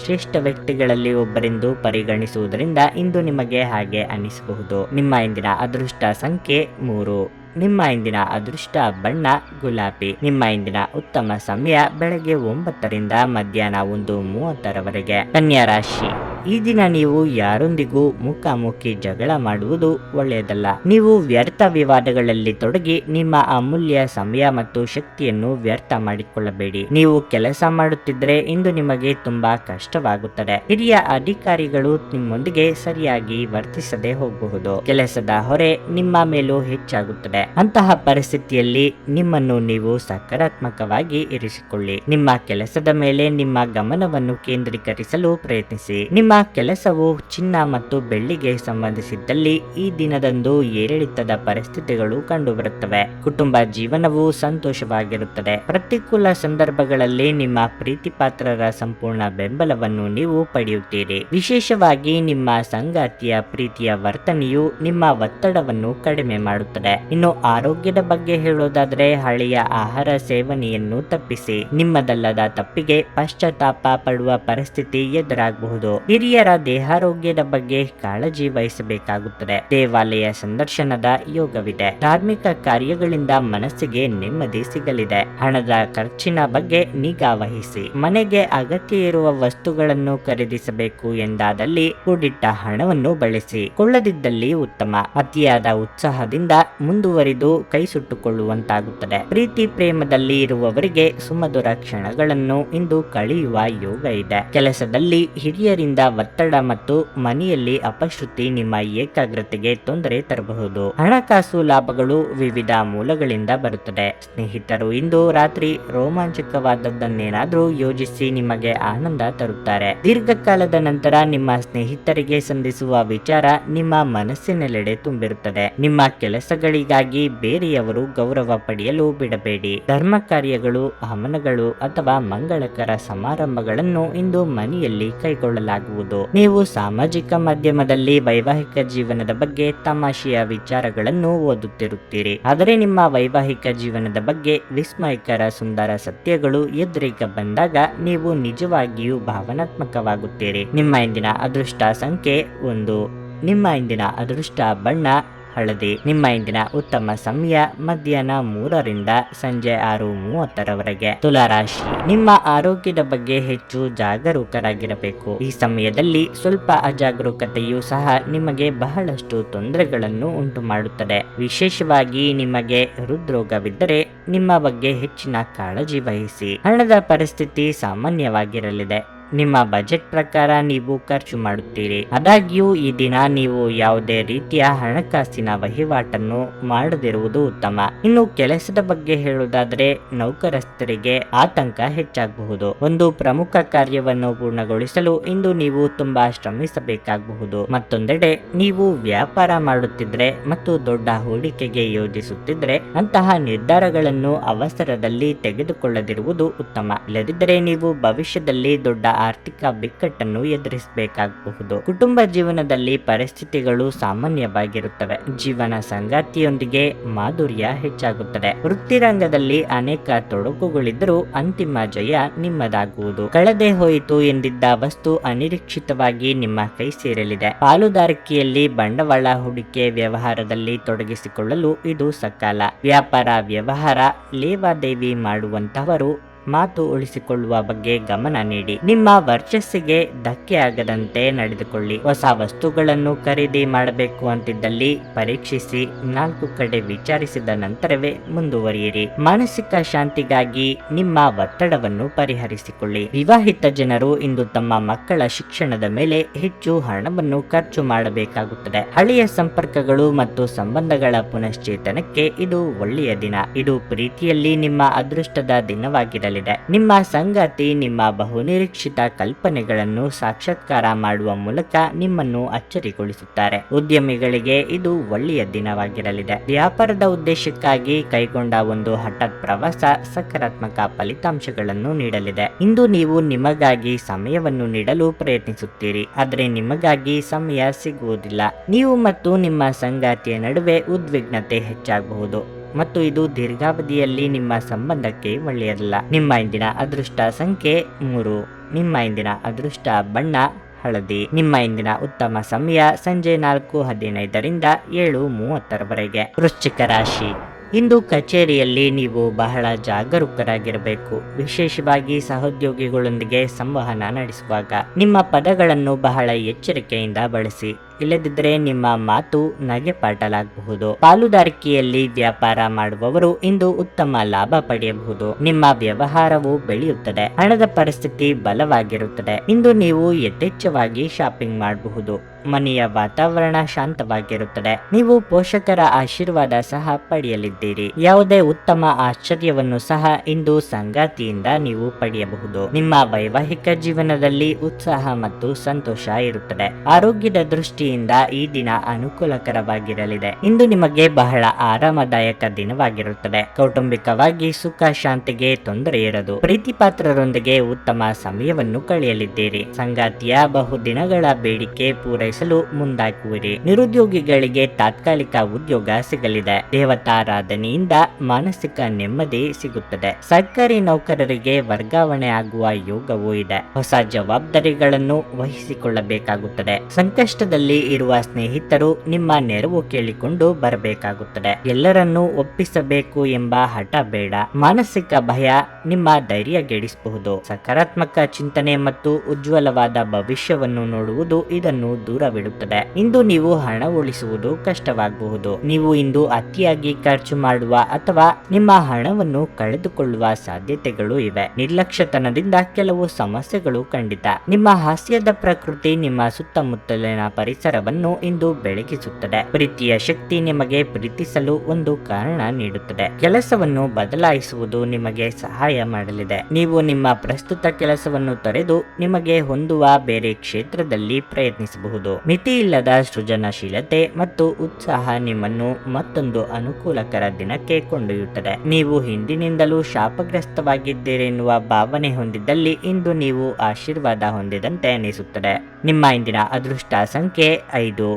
ಶ್ರೇಷ್ಠ ವ್ಯಕ್ತಿಗಳಲ್ಲಿ ಒಬ್ಬರೆಂದು ಪರಿಗಣಿಸುವುದರಿಂದ ಇಂದು ನಿಮಗೆ ಹಾಗೆ ಅನಿಸಬಹುದು. ನಿಮ್ಮ ಇಂದಿನ ಅದೃಷ್ಟ ಸಂಖ್ಯೆ 3. ನಿಮ್ಮ ಇಂದಿನ ಅದೃಷ್ಟ ಬಣ್ಣ ಗುಲಾಬಿ. ನಿಮ್ಮ ಇಂದಿನ ಉತ್ತಮ ಸಮಯ ಬೆಳಗ್ಗೆ 9ರಿಂದ ಮಧ್ಯಾಹ್ನ 1:30ರವರೆಗೆ. ಕನ್ಯಾ ರಾಶಿ, ಈ ದಿನ ನೀವು ಯಾರೊಂದಿಗೂ ಮುಖಾಮುಖಿ ಜಗಳ ಮಾಡುವುದು ಒಳ್ಳೆಯದಲ್ಲ. ನೀವು ವ್ಯರ್ಥ ವಿವಾದಗಳಲ್ಲಿ ತೊಡಗಿ ನಿಮ್ಮ ಅಮೂಲ್ಯ ಸಮಯ ಮತ್ತು ಶಕ್ತಿಯನ್ನು ವ್ಯರ್ಥ ಮಾಡಿಕೊಳ್ಳಬೇಡಿ. ನೀವು ಕೆಲಸ ಮಾಡುತ್ತಿದ್ದರೆ ಇಂದು ನಿಮಗೆ ತುಂಬಾ ಕಷ್ಟವಾಗುತ್ತದೆ. ಹಿರಿಯ ಅಧಿಕಾರಿಗಳು ನಿಮ್ಮೊಂದಿಗೆ ಸರಿಯಾಗಿ ವರ್ತಿಸದೆ ಹೋಗಬಹುದು. ಕೆಲಸದ ಹೊರೆ ನಿಮ್ಮ ಮೇಲೂ ಹೆಚ್ಚಾಗುತ್ತದೆ. ಅಂತಹ ಪರಿಸ್ಥಿತಿಯಲ್ಲಿ ನಿಮ್ಮನ್ನು ನೀವು ಸಕಾರಾತ್ಮಕವಾಗಿ ಇರಿಸಿಕೊಳ್ಳಿ. ನಿಮ್ಮ ಕೆಲಸದ ಮೇಲೆ ನಿಮ್ಮ ಗಮನವನ್ನು ಕೇಂದ್ರೀಕರಿಸಲು ಪ್ರಯತ್ನಿಸಿ. ನಿಮ್ಮ ಕೆಲಸವು ಚಿನ್ನ ಮತ್ತು ಬೆಳ್ಳಿಗೆ ಸಂಬಂಧಿಸಿದ್ದಲ್ಲಿ ಈ ದಿನದಂದು ಏರಿಳಿತದ ಪರಿಸ್ಥಿತಿಗಳು ಕಂಡುಬರುತ್ತವೆ. ಕುಟುಂಬ ಜೀವನವು ಸಂತೋಷವಾಗಿರುತ್ತದೆ. ಪ್ರತಿಕೂಲ ಸಂದರ್ಭಗಳಲ್ಲಿ ನಿಮ್ಮ ಪ್ರೀತಿಪಾತ್ರರ ಸಂಪೂರ್ಣ ಬೆಂಬಲವನ್ನು ನೀವು ಪಡೆಯುತ್ತೀರಿ. ವಿಶೇಷವಾಗಿ ನಿಮ್ಮ ಸಂಗಾತಿಯ ಪ್ರೀತಿಯ ವರ್ತನೆಯು ನಿಮ್ಮ ಒತ್ತಡವನ್ನು ಕಡಿಮೆ ಮಾಡುತ್ತದೆ. ಇನ್ನು ಆರೋಗ್ಯದ ಬಗ್ಗೆ ಹೇಳೋದಾದ್ರೆ, ಹಳೆಯ ಆಹಾರ ಸೇವನೆಯನ್ನು ತಪ್ಪಿಸಿ. ನಿಮ್ಮದಲ್ಲದ ತಪ್ಪಿಗೆ ಪಶ್ಚಾತ್ತಾಪ ಪಡುವ ಪರಿಸ್ಥಿತಿ ಎದುರಾಗಬಹುದು. ಹಿರಿಯರ ದೇಹಾರೋಗ್ಯದ ಬಗ್ಗೆ ಕಾಳಜಿ ವಹಿಸಬೇಕಾಗುತ್ತದೆ. ದೇವಾಲಯ ಸಂದರ್ಶನದ ಯೋಗವಿದೆ. ಧಾರ್ಮಿಕ ಕಾರ್ಯಗಳಿಂದ ಮನಸ್ಸಿಗೆ ನೆಮ್ಮದಿ ಸಿಗಲಿದೆ. ಹಣದ ಖರ್ಚಿನ ಬಗ್ಗೆ ನಿಗಾ ವಹಿಸಿ. ಮನೆಗೆ ಅಗತ್ಯ ಇರುವ ವಸ್ತುಗಳನ್ನು ಖರೀದಿಸಬೇಕು ಎಂದಾದಲ್ಲಿ ಕೂಡಿಟ್ಟ ಹಣವನ್ನು ಬಳಸಿ. ಕೊಳ್ಳದಿದ್ದಲ್ಲಿ ಉತ್ತಮ. ಅತಿಯಾದ ಉತ್ಸಾಹದಿಂದ ಮುಂದುವರಿದು ಕೈ ಸುಟ್ಟುಕೊಳ್ಳುವಂತಾಗುತ್ತದೆ. ಪ್ರೀತಿ ಪ್ರೇಮದಲ್ಲಿ ಇರುವವರಿಗೆ ಸುಮಧುರ ಕ್ಷಣಗಳನ್ನು ಇಂದು ಕಳೆಯುವ ಯೋಗ ಇದೆ. ಕೆಲಸದಲ್ಲಿ ಹಿರಿಯರಿಂದ ಒತ್ತಡ ಮತ್ತು ಮನೆಯಲ್ಲಿ ಅಪಶ್ರುತಿ ನಿಮ್ಮ ಏಕಾಗ್ರತೆಗೆ ತೊಂದರೆ ತರಬಹುದು. ಹಣಕಾಸು ಲಾಭಗಳು ವಿವಿಧ ಮೂಲಗಳಿಂದ ಬರುತ್ತದೆ. ಸ್ನೇಹಿತರು ಇಂದು ರಾತ್ರಿ ರೋಮಾಂಚಕವಾದದ್ದನ್ನೇನಾದ್ರೂ ಯೋಜಿಸಿ ನಿಮಗೆ ಆನಂದ ತರುತ್ತಾರೆ. ದೀರ್ಘಕಾಲದ ನಂತರ ನಿಮ್ಮ ಸ್ನೇಹಿತರಿಗೆ ಸಂಧಿಸುವ ವಿಚಾರ ನಿಮ್ಮ ಮನಸ್ಸಿನೆಲ್ಲೆಡೆ ತುಂಬಿರುತ್ತದೆ. ನಿಮ್ಮ ಕೆಲಸಗಳಿಗಾಗಿ ಬೇರೆಯವರು ಗೌರವ ಪಡೆಯಲು ಬಿಡಬೇಡಿ. ಧರ್ಮ ಕಾರ್ಯಗಳು, ಹವನಗಳು ಅಥವಾ ಮಂಗಳಕರ ಸಮಾರಂಭಗಳನ್ನು ಇಂದು ಮನೆಯಲ್ಲಿ ಕೈಗೊಳ್ಳಲಾಗುವುದು. ನೀವು ಸಾಮಾಜಿಕ ಮಾಧ್ಯಮದಲ್ಲಿ ವೈವಾಹಿಕ ಜೀವನದ ಬಗ್ಗೆ ತಮಾಷೆಯ ವಿಚಾರಗಳನ್ನು ಓದುತ್ತಿರುತ್ತೀರಿ, ಆದರೆ ನಿಮ್ಮ ವೈವಾಹಿಕ ಜೀವನದ ಬಗ್ಗೆ ವಿಸ್ಮಯಕರ ಸುಂದರ ಸತ್ಯಗಳು ಎದುರಿಗೆ ಬಂದಾಗ ನೀವು ನಿಜವಾಗಿಯೂ ಭಾವನಾತ್ಮಕವಾಗುತ್ತೀರಿ. ನಿಮ್ಮ ಇಂದಿನ ಅದೃಷ್ಟ ಸಂಖ್ಯೆ 1. ನಿಮ್ಮ ಇಂದಿನ ಅದೃಷ್ಟ ಬಣ್ಣ ಹಳದಿ. ನಿಮ್ಮ ಇಂದಿನ ಉತ್ತಮ ಸಮಯ ಮಧ್ಯಾಹ್ನ 3 ರಿಂದ ಸಂಜೆ 6:30ರವರೆಗೆ. ತುಲಾ ರಾಶಿ, ನಿಮ್ಮ ಆರೋಗ್ಯದ ಬಗ್ಗೆ ಹೆಚ್ಚು ಜಾಗರೂಕರಾಗಿರಬೇಕು. ಈ ಸಮಯದಲ್ಲಿ ಸ್ವಲ್ಪ ಅಜಾಗರೂಕತೆಯೂ ಸಹ ನಿಮಗೆ ಬಹಳಷ್ಟು ತೊಂದರೆಗಳನ್ನು ಉಂಟು ಮಾಡುತ್ತದೆ. ವಿಶೇಷವಾಗಿ ನಿಮಗೆ ಹೃದ್ರೋಗವಿದ್ದರೆ ನಿಮ್ಮ ಬಗ್ಗೆ ಹೆಚ್ಚಿನ ಕಾಳಜಿ ವಹಿಸಿ. ಹಣದ ಪರಿಸ್ಥಿತಿ ಸಾಮಾನ್ಯವಾಗಿರಲಿದೆ. ನಿಮ್ಮ ಬಜೆಟ್ ಪ್ರಕಾರ ನೀವು ಖರ್ಚು ಮಾಡುತ್ತೀರಿ. ಆದಾಗ್ಯೂ ಈ ದಿನ ನೀವು ಯಾವುದೇ ರೀತಿಯ ಹಣಕಾಸಿನ ವಹಿವಾಟನ್ನು ಮಾಡದಿರುವುದು ಉತ್ತಮ. ಇನ್ನು ಕೆಲಸದ ಬಗ್ಗೆ ಹೇಳುವುದಾದರೆ ನೌಕರಸ್ಥರಿಗೆ ಆತಂಕ ಹೆಚ್ಚಾಗಬಹುದು. ಒಂದು ಪ್ರಮುಖ ಕಾರ್ಯವನ್ನು ಪೂರ್ಣಗೊಳಿಸಲು ಇಂದು ನೀವು ತುಂಬಾ ಶ್ರಮಿಸಬೇಕಾಗಬಹುದು. ಮತ್ತೊಂದೆಡೆ ನೀವು ವ್ಯಾಪಾರ ಮಾಡುತ್ತಿದ್ರೆ ಮತ್ತು ದೊಡ್ಡ ಹೂಡಿಕೆಗೆ ಯೋಜಿಸುತ್ತಿದ್ರೆ ಅಂತಹ ನಿರ್ಧಾರಗಳನ್ನು ಅವಸರದಲ್ಲಿ ತೆಗೆದುಕೊಳ್ಳದಿರುವುದು ಉತ್ತಮ. ಇಲ್ಲದಿದ್ದರೆ ನೀವು ಭವಿಷ್ಯದಲ್ಲಿ ದೊಡ್ಡ ಆರ್ಥಿಕ ಬಿಕ್ಕಟ್ಟನ್ನು ಎದುರಿಸಬೇಕಾಗಬಹುದು. ಕುಟುಂಬ ಜೀವನದಲ್ಲಿ ಪರಿಸ್ಥಿತಿಗಳು ಸಾಮಾನ್ಯವಾಗಿರುತ್ತವೆ. ಜೀವನ ಸಂಗಾತಿಯೊಂದಿಗೆ ಮಾಧುರ್ಯ ಹೆಚ್ಚಾಗುತ್ತದೆ. ವೃತ್ತಿರಂಗದಲ್ಲಿ ಅನೇಕ ತೊಡಕುಗಳಿದ್ದರೂ ಅಂತಿಮ ಜಯ ನಿಮ್ಮದಾಗುವುದು. ಕಳೆದೇ ಹೋಯಿತು ಎಂದಿದ್ದ ವಸ್ತು ಅನಿರೀಕ್ಷಿತವಾಗಿ ನಿಮ್ಮ ಕೈ ಸೇರಲಿದೆ. ಪಾಲುದಾರಿಕೆಯಲ್ಲಿ ಬಂಡವಾಳ ಹೂಡಿಕೆ ವ್ಯವಹಾರದಲ್ಲಿ ತೊಡಗಿಸಿಕೊಳ್ಳಲು ಇದು ಸಕಾಲ. ವ್ಯಾಪಾರ ವ್ಯವಹಾರ ಲೇವಾದೇವಿ ಮಾಡುವಂತಹವರು ಮಾತು ಉಳಿಸಿಕೊಳ್ಳುವ ಬಗ್ಗೆ ಗಮನ ನೀಡಿ. ನಿಮ್ಮ ವರ್ಚಸ್ಸಿಗೆ ಧಕ್ಕೆ ಆಗದಂತೆ ನಡೆದುಕೊಳ್ಳಿ. ಹೊಸ ವಸ್ತುಗಳನ್ನು ಖರೀದಿ ಮಾಡಬೇಕು ಅಂತಿದ್ದಲ್ಲಿ ಪರೀಕ್ಷಿಸಿ 4 ಕಡೆ ವಿಚಾರಿಸಿದ ನಂತರವೇ ಮುಂದುವರಿಯಿರಿ. ಮಾನಸಿಕ ಶಾಂತಿಗಾಗಿ ನಿಮ್ಮ ಒತ್ತಡವನ್ನು ಪರಿಹರಿಸಿಕೊಳ್ಳಿ. ವಿವಾಹಿತ ಜನರು ಇಂದು ತಮ್ಮ ಮಕ್ಕಳ ಶಿಕ್ಷಣದ ಮೇಲೆ ಹೆಚ್ಚು ಹಣವನ್ನು ಖರ್ಚು ಮಾಡಬೇಕಾಗುತ್ತದೆ. ಹಳೆಯ ಸಂಪರ್ಕಗಳು ಮತ್ತು ಸಂಬಂಧಗಳ ಪುನಶ್ಚೇತನಕ್ಕೆ ಇದು ಒಳ್ಳೆಯ ದಿನ. ಇದು ಪ್ರೀತಿಯಲ್ಲಿ ನಿಮ್ಮ ಅದೃಷ್ಟದ ದಿನವಾಗಿರಲಿದೆ. ನಿಮ್ಮ ಸಂಗಾತಿ ನಿಮ್ಮ ಬಹುನಿರೀಕ್ಷಿತ ಕಲ್ಪನೆಗಳನ್ನು ಸಾಕ್ಷಾತ್ಕಾರ ಮಾಡುವ ಮೂಲಕ ನಿಮ್ಮನ್ನು ಅಚ್ಚರಿಗೊಳಿಸುತ್ತಾರೆ. ಉದ್ಯಮಿಗಳಿಗೆ ಇದು ಒಳ್ಳೆಯ ದಿನವಾಗಿರಲಿದೆ. ವ್ಯಾಪಾರದ ಉದ್ದೇಶಕ್ಕಾಗಿ ಕೈಗೊಂಡ ಒಂದು ಹಠಾತ್ ಪ್ರವಾಸ ಸಕಾರಾತ್ಮಕ ಫಲಿತಾಂಶಗಳನ್ನು ನೀಡಲಿದೆ. ಇಂದು ನೀವು ನಿಮಗಾಗಿ ಸಮಯವನ್ನು ನೀಡಲು ಪ್ರಯತ್ನಿಸುತ್ತೀರಿ, ಆದರೆ ನಿಮಗಾಗಿ ಸಮಯ ಸಿಗುವುದಿಲ್ಲ. ನೀವು ಮತ್ತು ನಿಮ್ಮ ಸಂಗಾತಿಯ ನಡುವೆ ಉದ್ವಿಗ್ನತೆ ಹೆಚ್ಚಾಗಬಹುದು ಮತ್ತು ಇದು ದೀರ್ಘಾವಧಿಯಲ್ಲಿ ನಿಮ್ಮ ಸಂಬಂಧಕ್ಕೆ ಒಳ್ಳೆಯದಲ್ಲ. ನಿಮ್ಮ ಇಂದಿನ ಅದೃಷ್ಟ ಸಂಖ್ಯೆ 3. ನಿಮ್ಮ ಇಂದಿನ ಅದೃಷ್ಟ ಬಣ್ಣ ಹಳದಿ. ನಿಮ್ಮ ಇಂದಿನ ಉತ್ತಮ ಸಮಯ ಸಂಜೆ 4:15 ರಿಂದ 7:30ರವರೆಗೆ. ವೃಶ್ಚಿಕ ರಾಶಿ, ಇಂದು ಕಚೇರಿಯಲ್ಲಿ ನೀವು ಬಹಳ ಜಾಗರೂಕರಾಗಿರಬೇಕು. ವಿಶೇಷವಾಗಿ ಸಹೋದ್ಯೋಗಿಗಳೊಂದಿಗೆ ಸಂವಹನ ನಡೆಸುವಾಗ ನಿಮ್ಮ ಪದಗಳನ್ನು ಬಹಳ ಎಚ್ಚರಿಕೆಯಿಂದ ಬಳಸಿ. ಇಲ್ಲದಿದ್ದರೆ ನಿಮ್ಮ ಮಾತು ನಗೆಪಾಟಲಾಗಬಹುದು. ಪಾಲುದಾರಿಕೆಯಲ್ಲಿ ವ್ಯಾಪಾರ ಮಾಡುವವರು ಇಂದು ಉತ್ತಮ ಲಾಭ ಪಡೆಯಬಹುದು. ನಿಮ್ಮ ವ್ಯವಹಾರವು ಬೆಳೆಯುತ್ತದೆ. ಹಣದ ಪರಿಸ್ಥಿತಿ ಬಲವಾಗಿರುತ್ತದೆ. ಇಂದು ನೀವು ಯಥೇಚ್ಛವಾಗಿ ಶಾಪಿಂಗ್ ಮಾಡಬಹುದು. ಮನೆಯ ವಾತಾವರಣ ಶಾಂತವಾಗಿರುತ್ತದೆ. ನೀವು ಪೋಷಕರ ಆಶೀರ್ವಾದ ಸಹ ಪಡೆಯಲಿದ್ದೀರಿ. ಯಾವುದೇ ಉತ್ತಮ ಆಶ್ಚರ್ಯವನ್ನು ಸಹ ಇಂದು ಸಂಗಾತಿಯಿಂದ ನೀವು ಪಡೆಯಬಹುದು. ನಿಮ್ಮ ವೈವಾಹಿಕ ಜೀವನದಲ್ಲಿ ಉತ್ಸಾಹ ಮತ್ತು ಸಂತೋಷ ಇರುತ್ತದೆ. ಆರೋಗ್ಯದ ದೃಷ್ಟಿಯಿಂದ ಈ ದಿನ ಅನುಕೂಲಕರವಾಗಿರಲಿದೆ. ಇಂದು ನಿಮಗೆ ಬಹಳ ಆರಾಮದಾಯಕ ದಿನವಾಗಿರುತ್ತದೆ. ಕೌಟುಂಬಿಕವಾಗಿ ಸುಖ ಶಾಂತಿಗೆ ತೊಂದರೆ ಇರದು. ಪ್ರೀತಿಪಾತ್ರರೊಂದಿಗೆ ಉತ್ತಮ ಸಮಯವನ್ನು ಕಳೆಯಲಿದ್ದೀರಿ. ಸಂಗಾತಿಯ ಬಹುದಿನಗಳ ಬೇಡಿಕೆ ಪೂರೈಸಲು ಮುಂದಾಗುವಿರಿ. ನಿರುದ್ಯೋಗಿಗಳಿಗೆ ತಾತ್ಕಾಲಿಕ ಉದ್ಯೋಗ ಸಿಗಲಿದೆ. ದೇವತಾರಾಧನೆಯಿಂದ ಮಾನಸಿಕ ನೆಮ್ಮದಿ ಸಿಗುತ್ತದೆ. ಸರ್ಕಾರಿ ನೌಕರರಿಗೆ ವರ್ಗಾವಣೆ ಆಗುವ ಯೋಗವೂ ಇದೆ. ಹೊಸ ಜವಾಬ್ದಾರಿಗಳನ್ನು ವಹಿಸಿಕೊಳ್ಳಬೇಕಾಗುತ್ತದೆ. ಸಂಕಷ್ಟದಲ್ಲಿ ಇರುವ ಸ್ನೇಹಿತರು ನಿಮ್ಮ ನೆರವು ಕೇಳಿಕೊಂಡು ಬರಬೇಕಾಗುತ್ತದೆ. ಎಲ್ಲರನ್ನೂ ಒಪ್ಪಿಸಬೇಕು ಎಂಬ ಹಠ ಬೇಡ. ಮಾನಸಿಕ ಭಯ ನಿಮ್ಮ ಧೈರ್ಯಗೆಡಿಸಬಹುದು. ಸಕಾರಾತ್ಮಕ ಚಿಂತನೆ ಮತ್ತು ಉಜ್ವಲವಾದ ಭವಿಷ್ಯವನ್ನು ನೋಡುವುದು ಇದನ್ನು ದೂರವಿಡುತ್ತದೆ. ಇಂದು ನೀವು ಹಣ ಉಳಿಸುವುದು ಕಷ್ಟವಾಗಬಹುದು. ನೀವು ಇಂದು ಅತಿಯಾಗಿ ಖರ್ಚು ಮಾಡುವ ಅಥವಾ ನಿಮ್ಮ ಹಣವನ್ನು ಕಳೆದುಕೊಳ್ಳುವ ಸಾಧ್ಯತೆಗಳು ಇವೆ. ನಿರ್ಲಕ್ಷ್ಯತನದಿಂದ ಕೆಲವು ಸಮಸ್ಯೆಗಳು ಖಂಡಿತ. ನಿಮ್ಮ ಹಾಸ್ಯದ ಪ್ರಕೃತಿ ನಿಮ್ಮ ಸುತ್ತಮುತ್ತಲಿನ ಪರಿಸರವನ್ನು ಇಂದು ಬೆಳಗಿಸುತ್ತದೆ. ಪ್ರೀತಿಯ ಶಕ್ತಿ ನಿಮಗೆ ಪ್ರೀತಿಸಲು ಒಂದು ಕಾರಣ ನೀಡುತ್ತದೆ. ಕೆಲಸವನ್ನು ಬದಲಾಯಿಸುವುದು ನಿಮಗೆ ಸಹಾಯ ಮಾಡಲಿದೆ. ನೀವು ನಿಮ್ಮ ಪ್ರಸ್ತುತ ಕೆಲಸವನ್ನು ತೊರೆದು ನಿಮಗೆ ಹೊಂದುವ ಬೇರೆ ಕ್ಷೇತ್ರದಲ್ಲಿ ಪ್ರಯತ್ನಿಸಬಹುದು. ಮಿತಿಯಿಲ್ಲದ ಸೃಜನಶೀಲತೆ ಮತ್ತು ಉತ್ಸಾಹ ನಿಮ್ಮನ್ನು ಮತ್ತೊಂದು ಅನುಕೂಲಕರ ದಿನಕ್ಕೆ ಕೊಂಡೊಯ್ಯುತ್ತದೆ. ನೀವು ಹಿಂದಿನಿಂದಲೂ ಶಾಪಗ್ರಸ್ತವಾಗಿದ್ದೀರೆನ್ನುವ ಭಾವನೆ ಹೊಂದಿದ್ದಲ್ಲಿ ಇಂದು ನೀವು ಆಶೀರ್ವಾದ ಹೊಂದಿದಂತೆ ಅನಿಸುತ್ತದೆ. ನಿಮ್ಮ ಇಂದಿನ ಅದೃಷ್ಟ ಸಂಖ್ಯೆ 5.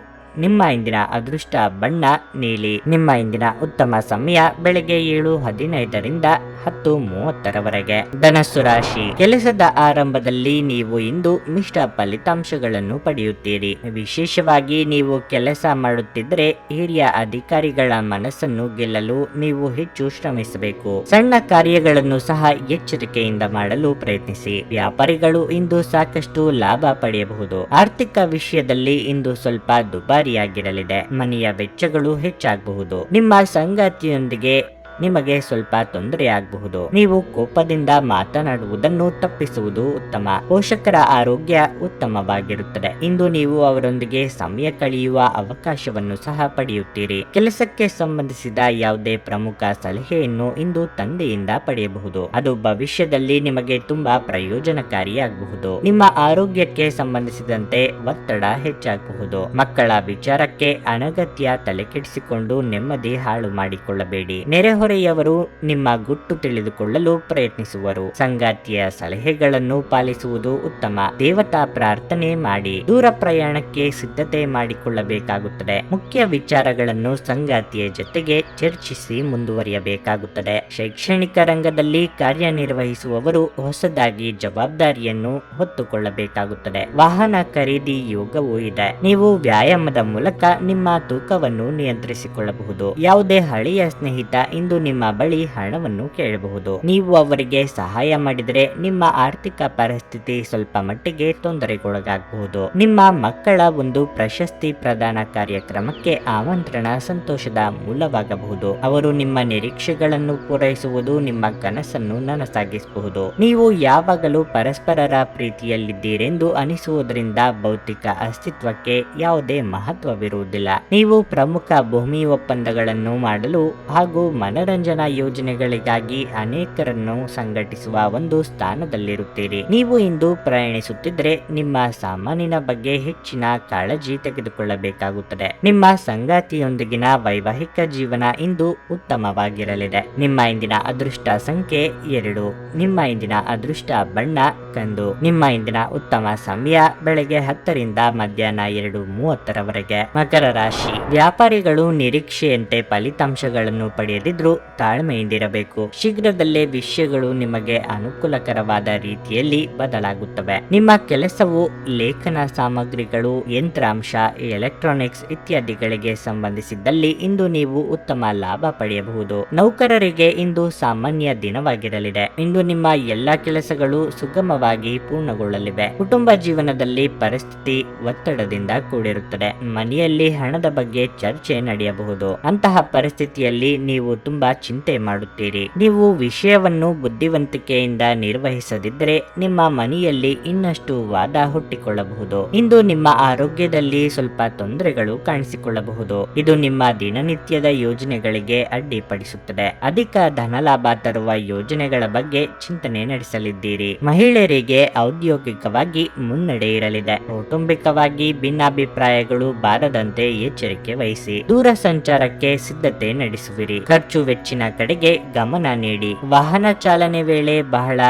ನಿಮ್ಮ ಇಂದಿನ ಅದೃಷ್ಟ ಬಣ್ಣ ನೀಲಿ. ನಿಮ್ಮ ಇಂದಿನ ಉತ್ತಮ ಸಮಯ ಬೆಳಗ್ಗೆ 7:15 ರಿಂದ 10:30ರವರೆಗೆ. ಧನಸ್ಸು ರಾಶಿ, ಕೆಲಸದ ಆರಂಭದಲ್ಲಿ ನೀವು ಇಂದು ಮಿಶ್ರ ಫಲಿತಾಂಶಗಳನ್ನು ಪಡೆಯುತ್ತೀರಿ. ವಿಶೇಷವಾಗಿ ನೀವು ಕೆಲಸ ಮಾಡುತ್ತಿದ್ದರೆ ಹಿರಿಯ ಅಧಿಕಾರಿಗಳ ಮನಸ್ಸನ್ನು ಗೆಲ್ಲಲು ನೀವು ಹೆಚ್ಚು ಶ್ರಮಿಸಬೇಕು. ಸಣ್ಣ ಕಾರ್ಯಗಳನ್ನು ಸಹ ಎಚ್ಚರಿಕೆಯಿಂದ ಮಾಡಲು ಪ್ರಯತ್ನಿಸಿ. ವ್ಯಾಪಾರಿಗಳು ಇಂದು ಸಾಕಷ್ಟು ಲಾಭ ಪಡೆಯಬಹುದು. ಆರ್ಥಿಕ ವಿಷಯದಲ್ಲಿ ಇಂದು ಸ್ವಲ್ಪ ದುಬಾರಿಯಾಗಿರಲಿದೆ. ಮನೆಯ ವೆಚ್ಚಗಳು ಹೆಚ್ಚಾಗಬಹುದು. ನಿಮ್ಮ ಸಂಗಾತಿಯೊಂದಿಗೆ ನಿಮಗೆ ಸ್ವಲ್ಪ ತೊಂದರೆ ಆಗಬಹುದು. ನೀವು ಕೋಪದಿಂದ ಮಾತನಾಡುವುದನ್ನು ತಪ್ಪಿಸುವುದು ಉತ್ತಮ. ಪೋಷಕರ ಆರೋಗ್ಯ ಉತ್ತಮವಾಗಿರುತ್ತದೆ. ಇಂದು ನೀವು ಅವರೊಂದಿಗೆ ಸಮಯ ಕಳೆಯುವ ಅವಕಾಶವನ್ನು ಸಹ ಪಡೆಯುತ್ತೀರಿ. ಕೆಲಸಕ್ಕೆ ಸಂಬಂಧಿಸಿದ ಯಾವುದೇ ಪ್ರಮುಖ ಸಲಹೆಯನ್ನು ಇಂದು ತಂದೆಯಿಂದ ಪಡೆಯಬಹುದು. ಅದು ಭವಿಷ್ಯದಲ್ಲಿ ನಿಮಗೆ ತುಂಬಾ ಪ್ರಯೋಜನಕಾರಿಯಾಗಬಹುದು. ನಿಮ್ಮ ಆರೋಗ್ಯಕ್ಕೆ ಸಂಬಂಧಿಸಿದಂತೆ ಒತ್ತಡ ಹೆಚ್ಚಾಗಬಹುದು. ಮಕ್ಕಳ ವಿಚಾರಕ್ಕೆ ಅನಗತ್ಯ ತಲೆಕೆಡಿಸಿಕೊಂಡು ನೆಮ್ಮದಿ ಹಾಳು ಮಾಡಿಕೊಳ್ಳಬೇಡಿ. ನೆರೆಹೊರೆಯವರು ನಿಮ್ಮ ಗುಟ್ಟು ತಿಳಿದುಕೊಳ್ಳಲು ಪ್ರಯತ್ನಿಸುವರು. ಸಂಗಾತಿಯ ಸಲಹೆಗಳನ್ನು ಪಾಲಿಸುವುದು ಉತ್ತಮ. ದೇವತಾ ಪ್ರಾರ್ಥನೆ ಮಾಡಿ. ದೂರ ಪ್ರಯಾಣಕ್ಕೆ ಸಿದ್ಧತೆ ಮಾಡಿಕೊಳ್ಳಬೇಕಾಗುತ್ತದೆ. ಮುಖ್ಯ ವಿಚಾರಗಳನ್ನು ಸಂಗಾತಿಯ ಜೊತೆಗೆ ಚರ್ಚಿಸಿ ಮುಂದುವರಿಯಬೇಕಾಗುತ್ತದೆ. ಶೈಕ್ಷಣಿಕ ರಂಗದಲ್ಲಿ ಕಾರ್ಯನಿರ್ವಹಿಸುವವರು ಹೊಸದಾಗಿ ಜವಾಬ್ದಾರಿಯನ್ನು ಹೊತ್ತುಕೊಳ್ಳಬೇಕಾಗುತ್ತದೆ. ವಾಹನ ಖರೀದಿ ಯೋಗವೂ ಇದೆ. ನೀವು ವ್ಯಾಯಾಮದ ಮೂಲಕ ನಿಮ್ಮ ತೂಕವನ್ನು ನಿಯಂತ್ರಿಸಿಕೊಳ್ಳಬಹುದು. ಯಾವುದೇ ಹಳೆಯ ಸ್ನೇಹಿತ ಇಂದು ನಿಮ್ಮ ಬಳಿ ಹಣವನ್ನು ಕೇಳಬಹುದು. ನೀವು ಅವರಿಗೆ ಸಹಾಯ ಮಾಡಿದರೆ ನಿಮ್ಮ ಆರ್ಥಿಕ ಪರಿಸ್ಥಿತಿ ಸ್ವಲ್ಪ ಮಟ್ಟಿಗೆ ತೊಂದರೆಗೊಳಗಾಗಬಹುದು. ನಿಮ್ಮ ಮಕ್ಕಳ ಒಂದು ಪ್ರಶಸ್ತಿ ಪ್ರದಾನ ಕಾರ್ಯಕ್ರಮಕ್ಕೆ ಆಮಂತ್ರಣ ಸಂತೋಷದ ಮೂಲವಾಗಬಹುದು. ಅವರು ನಿಮ್ಮ ನಿರೀಕ್ಷೆಗಳನ್ನು ಪೂರೈಸುವುದು ನಿಮ್ಮ ಕನಸನ್ನು ನನಸಾಗಿಸಬಹುದು. ನೀವು ಯಾವಾಗಲೂ ಪರಸ್ಪರರ ಪ್ರೀತಿಯಲ್ಲಿದ್ದೀರೆಂದು ಅನಿಸುವುದರಿಂದ ಭೌತಿಕ ಅಸ್ತಿತ್ವಕ್ಕೆ ಯಾವುದೇ ಮಹತ್ವವಿರುವುದಿಲ್ಲ. ನೀವು ಪ್ರಮುಖ ಭೂಮಿ ಒಪ್ಪಂದಗಳನ್ನು ಮಾಡಲು ಹಾಗೂ ಮನರಂಜನಾ ಯೋಜನೆಗಳಿಗಾಗಿ ಅನೇಕರನ್ನು ಸಂಘಟಿಸುವ ಒಂದು ಸ್ಥಾನದಲ್ಲಿರುತ್ತೀರಿ. ನೀವು ಇಂದು ಪ್ರಯಾಣಿಸುತ್ತಿದ್ದರೆ ನಿಮ್ಮ ಸಾಮಾನಿನ ಬಗ್ಗೆ ಹೆಚ್ಚಿನ ಕಾಳಜಿ ತೆಗೆದುಕೊಳ್ಳಬೇಕಾಗುತ್ತದೆ. ನಿಮ್ಮ ಸಂಗಾತಿಯೊಂದಿಗಿನ ವೈವಾಹಿಕ ಜೀವನ ಇಂದು ಉತ್ತಮವಾಗಿರಲಿದೆ. ನಿಮ್ಮ ಇಂದಿನ ಅದೃಷ್ಟ ಸಂಖ್ಯೆ 2. ನಿಮ್ಮ ಇಂದಿನ ಅದೃಷ್ಟ ಬಣ್ಣ ಕಂದು. ನಿಮ್ಮ ಇಂದಿನ ಉತ್ತಮ ಸಮಯ ಬೆಳಗ್ಗೆ 10 ರಿಂದ ಮಧ್ಯಾಹ್ನ 2:30ರವರೆಗೆ. ಮಕರ ರಾಶಿ, ವ್ಯಾಪಾರಿಗಳು ನಿರೀಕ್ಷೆಯಂತೆ ಫಲಿತಾಂಶಗಳನ್ನು ಪಡೆಯದಿದ್ರೂ ತಾಳ್ಮೆಯಿಂದಿರಬೇಕು. ಶೀಘ್ರದಲ್ಲೇ ವಿಷಯಗಳು ನಿಮಗೆ ಅನುಕೂಲಕರವಾದ ರೀತಿಯಲ್ಲಿ ಬದಲಾಗುತ್ತವೆ. ನಿಮ್ಮ ಕೆಲಸವು ಲೇಖನ ಸಾಮಗ್ರಿಗಳು, ಯಂತ್ರಾಂಶ, ಎಲೆಕ್ಟ್ರಾನಿಕ್ಸ್ ಇತ್ಯಾದಿಗಳಿಗೆ ಸಂಬಂಧಿಸಿದ್ದಲ್ಲಿ ಇಂದು ನೀವು ಉತ್ತಮ ಲಾಭ ಪಡೆಯಬಹುದು. ನೌಕರರಿಗೆ ಇಂದು ಸಾಮಾನ್ಯ ದಿನವಾಗಿರಲಿದೆ. ಇಂದು ನಿಮ್ಮ ಎಲ್ಲಾ ಕೆಲಸಗಳು ಸುಗಮವಾಗಿ ಪೂರ್ಣಗೊಳ್ಳಲಿವೆ. ಕುಟುಂಬ ಜೀವನದಲ್ಲಿ ಪರಿಸ್ಥಿತಿ ಒತ್ತಡದಿಂದ ಕೂಡಿರುತ್ತದೆ. ಮನೆಯಲ್ಲಿ ಹಣದ ಬಗ್ಗೆ ಚರ್ಚೆ ನಡೆಯಬಹುದು. ಅಂತಹ ಪರಿಸ್ಥಿತಿಯಲ್ಲಿ ನೀವು ತುಂಬಾ ಚಿಂತೆ ಮಾಡುತ್ತೀರಿ. ನೀವು ವಿಷಯವನ್ನು ಬುದ್ಧಿವಂತಿಕೆಯಿಂದ ನಿರ್ವಹಿಸದಿದ್ದರೆ ನಿಮ್ಮ ಮನೆಯಲ್ಲಿ ಇನ್ನಷ್ಟು ವಾದ ಹುಟ್ಟಿಕೊಳ್ಳಬಹುದು. ಇಂದು ನಿಮ್ಮ ಆರೋಗ್ಯದಲ್ಲಿ ಸ್ವಲ್ಪ ತೊಂದರೆಗಳು ಕಾಣಿಸಿಕೊಳ್ಳಬಹುದು. ಇದು ನಿಮ್ಮ ದಿನನಿತ್ಯದ ಯೋಜನೆಗಳಿಗೆ ಅಡ್ಡಿಪಡಿಸುತ್ತದೆ. ಅಧಿಕ ಧನಲಾಭ ತರುವ ಯೋಜನೆಗಳ ಬಗ್ಗೆ ಚಿಂತನೆ ನಡೆಸಲಿದ್ದೀರಿ. ಮಹಿಳೆಯರಿಗೆ ಔದ್ಯೋಗಿಕವಾಗಿ ಮುನ್ನಡೆ ಇರಲಿದೆ. ಕೌಟುಂಬಿಕವಾಗಿ ಭಿನ್ನಾಭಿಪ್ರಾಯಗಳು ಬಾರದಂತೆ ಎಚ್ಚರಿಕೆ ವಹಿಸಿ. ದೂರ ಸಂಚಾರಕ್ಕೆ ಸಿದ್ಧತೆ ನಡೆಸುವಿರಿ. ಖರ್ಚು ವೆಚ್ಚಿನ ಕಡೆಗೆ ಗಮನ ನೀಡಿ. ವಾಹನ ಚಾಲನೆ ವೇಳೆ ಬಹಳ